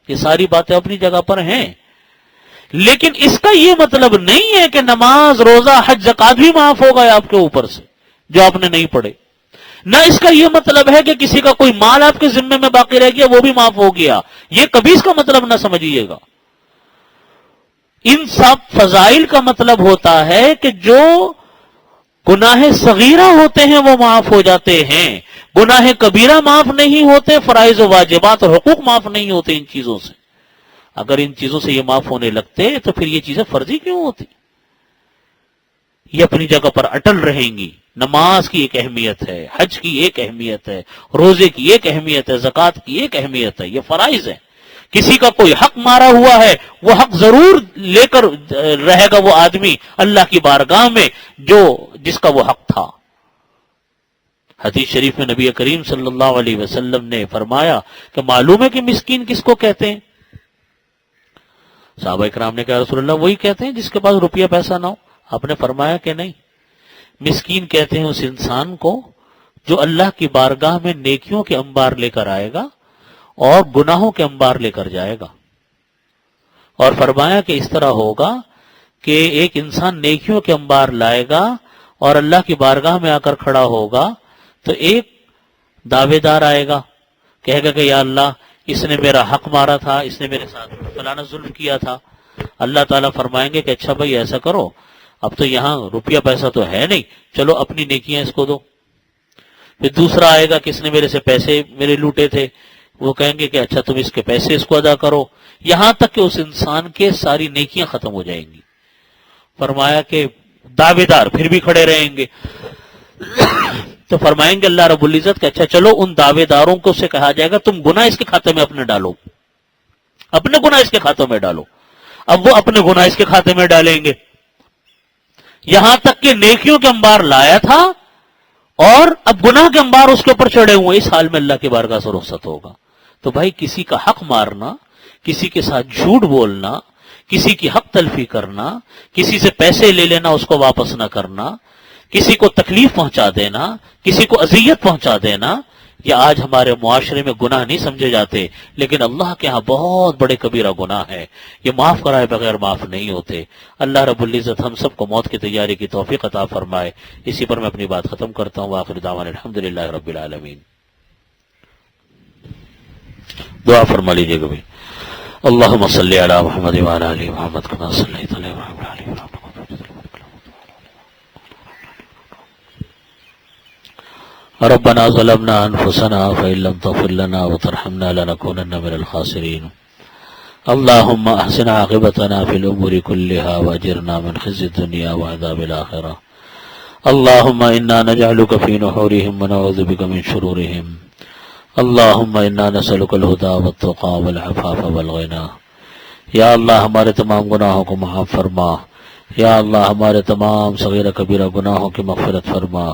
یہ ساری باتیں اپنی جگہ پر ہیں، لیکن اس کا یہ مطلب نہیں ہے کہ نماز، روزہ، حج، زکوٰۃ بھی معاف ہو گئے آپ کے اوپر سے جو آپ نے نہیں پڑھے۔ نہ اس کا یہ مطلب ہے کہ کسی کا کوئی مال آپ کے ذمے میں باقی رہ گیا وہ بھی معاف ہو گیا، یہ کبھی اس کا مطلب نہ سمجھیے گا۔ ان سب فضائل کا مطلب ہوتا ہے کہ جو گناہ صغیرہ ہوتے ہیں وہ معاف ہو جاتے ہیں، گناہ کبیرہ معاف نہیں ہوتے، فرائض و واجبات اور حقوق معاف نہیں ہوتے ان چیزوں سے۔ اگر ان چیزوں سے یہ معاف ہونے لگتے تو پھر یہ چیزیں فرضی کیوں ہوتی؟ یہ اپنی جگہ پر اٹل رہیں گی۔ نماز کی ایک اہمیت ہے، حج کی ایک اہمیت ہے، روزے کی ایک اہمیت ہے، زکوٰۃ کی ایک اہمیت ہے، یہ فرائض ہے۔ کسی کا کوئی حق مارا ہوا ہے وہ حق ضرور لے کر رہے گا وہ آدمی اللہ کی بارگاہ میں جس کا وہ حق تھا۔ حدیث شریف میں نبی کریم صلی اللہ علیہ وسلم نے فرمایا کہ معلوم ہے کہ مسکین کس کو کہتے ہیں؟ صحابہ کرام نے کہا رسول اللہ وہی کہتے ہیں جس کے پاس روپیہ پیسہ نہ ہو۔ آپ نے فرمایا کہ نہیں، مسکین کہتے ہیں اس انسان کو جو اللہ کی بارگاہ میں نیکیوں کے انبار لے کر آئے گا اور گناہوں کے انبار لے کر جائے گا. اور فرمایا کہ اس طرح ہوگا کہ ایک انسان نیکیوں کے انبار لائے گا اور اللہ کی بارگاہ میں آ کر کھڑا ہوگا تو ایک دعوے دار آئے گا، کہے گا کہ یا اللہ اس نے میرا حق مارا تھا، اس نے میرے ساتھ فلانا ظلم کیا تھا. اللہ تعالیٰ فرمائیں گے کہ اچھا بھائی ایسا کرو، اب تو یہاں روپیہ پیسہ تو ہے نہیں، چلو اپنی نیکیاں اس کو دو. پھر دوسرا آئے گا کہ اس نے میرے سے پیسے میرے لوٹے تھے، وہ کہیں گے کہ اچھا تم اس کے پیسے اس کو ادا کرو، یہاں تک کہ اس انسان کے ساری نیکیاں ختم ہو جائیں گی. فرمایا کہ دعوے دار پھر بھی کھڑے رہیں گے. تو فرمائیں گے اللہ رب العزت کہ اچھا چلو ان دعوے داروں کو سے کہا جائے گا تم گناہ اس کے کھاتے میں اپنے ڈالو، اپنے گناہ اس کے کھاتوں میں ڈالو. اب وہ اپنے گناہ اس کے کھاتے میں ڈالیں گے، یہاں تک کہ نیکیوں کے انبار لایا تھا اور اب گناہ کے انبار اس کے اوپر چڑھے ہوئے. اس حال میں اللہ کی بارگاہ سے رخصت ہوگا. تو بھائی کسی کا حق مارنا، کسی کے ساتھ جھوٹ بولنا، کسی کی حق تلفی کرنا، کسی سے پیسے لے لینا اس کو واپس نہ کرنا، کسی کو تکلیف پہنچا دینا، کسی کو اذیت پہنچا دینا، یہ آج ہمارے معاشرے میں گناہ نہیں سمجھے جاتے، لیکن اللہ کے ہاں بہت بڑے کبیرہ گناہ ہے. یہ معاف کرائے بغیر معاف نہیں ہوتے. اللہ رب العزت ہم سب کو موت کی تیاری کی توفیق عطا فرمائے. اسی پر میں اپنی بات ختم کرتا ہوں. آخر دعوانا الحمدللہ رب العالمین. دعا فرما لیجیے گا بھائی. اللہم صلی علی محمد وعلی آل محمد کما صلیت علی ابراہیم وعلی آل ابراہیم. ربنا ظلمنا انفسنا فإن لم تغفر لنا وترحمنا لنكونن من الخاسرين. اللهم احسن عاقبتنا في الامور كلها واجرنا من خزي الدنيا وعذاب الاخره. اللهم انا نجعلك في نحورهم ونعوذ بك من شرورهم. اللهم انا نسألك الهدى والتقى والعفاف والغنى. یا اللہ ہمارے تمام گناہوں کو معاف فرما. یا اللہ ہمارے تمام صغیرہ کبیرہ گناہوں کی مغفرت فرما.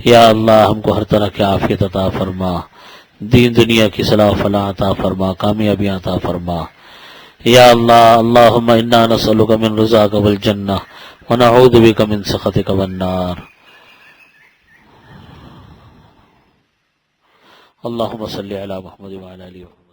یا اللہ ہم کو ہر طرح کی عافیت عطا فرما، دین دنیا کی صلاح و فلاح عطا فرما، کامیابی عطا فرما. یا اللہ اللہم انا نسألک من رضاک والجنہ ونعوذ بک من سخطک والنار. اللہم صلی علی محمد وعلی آلہ وسلم.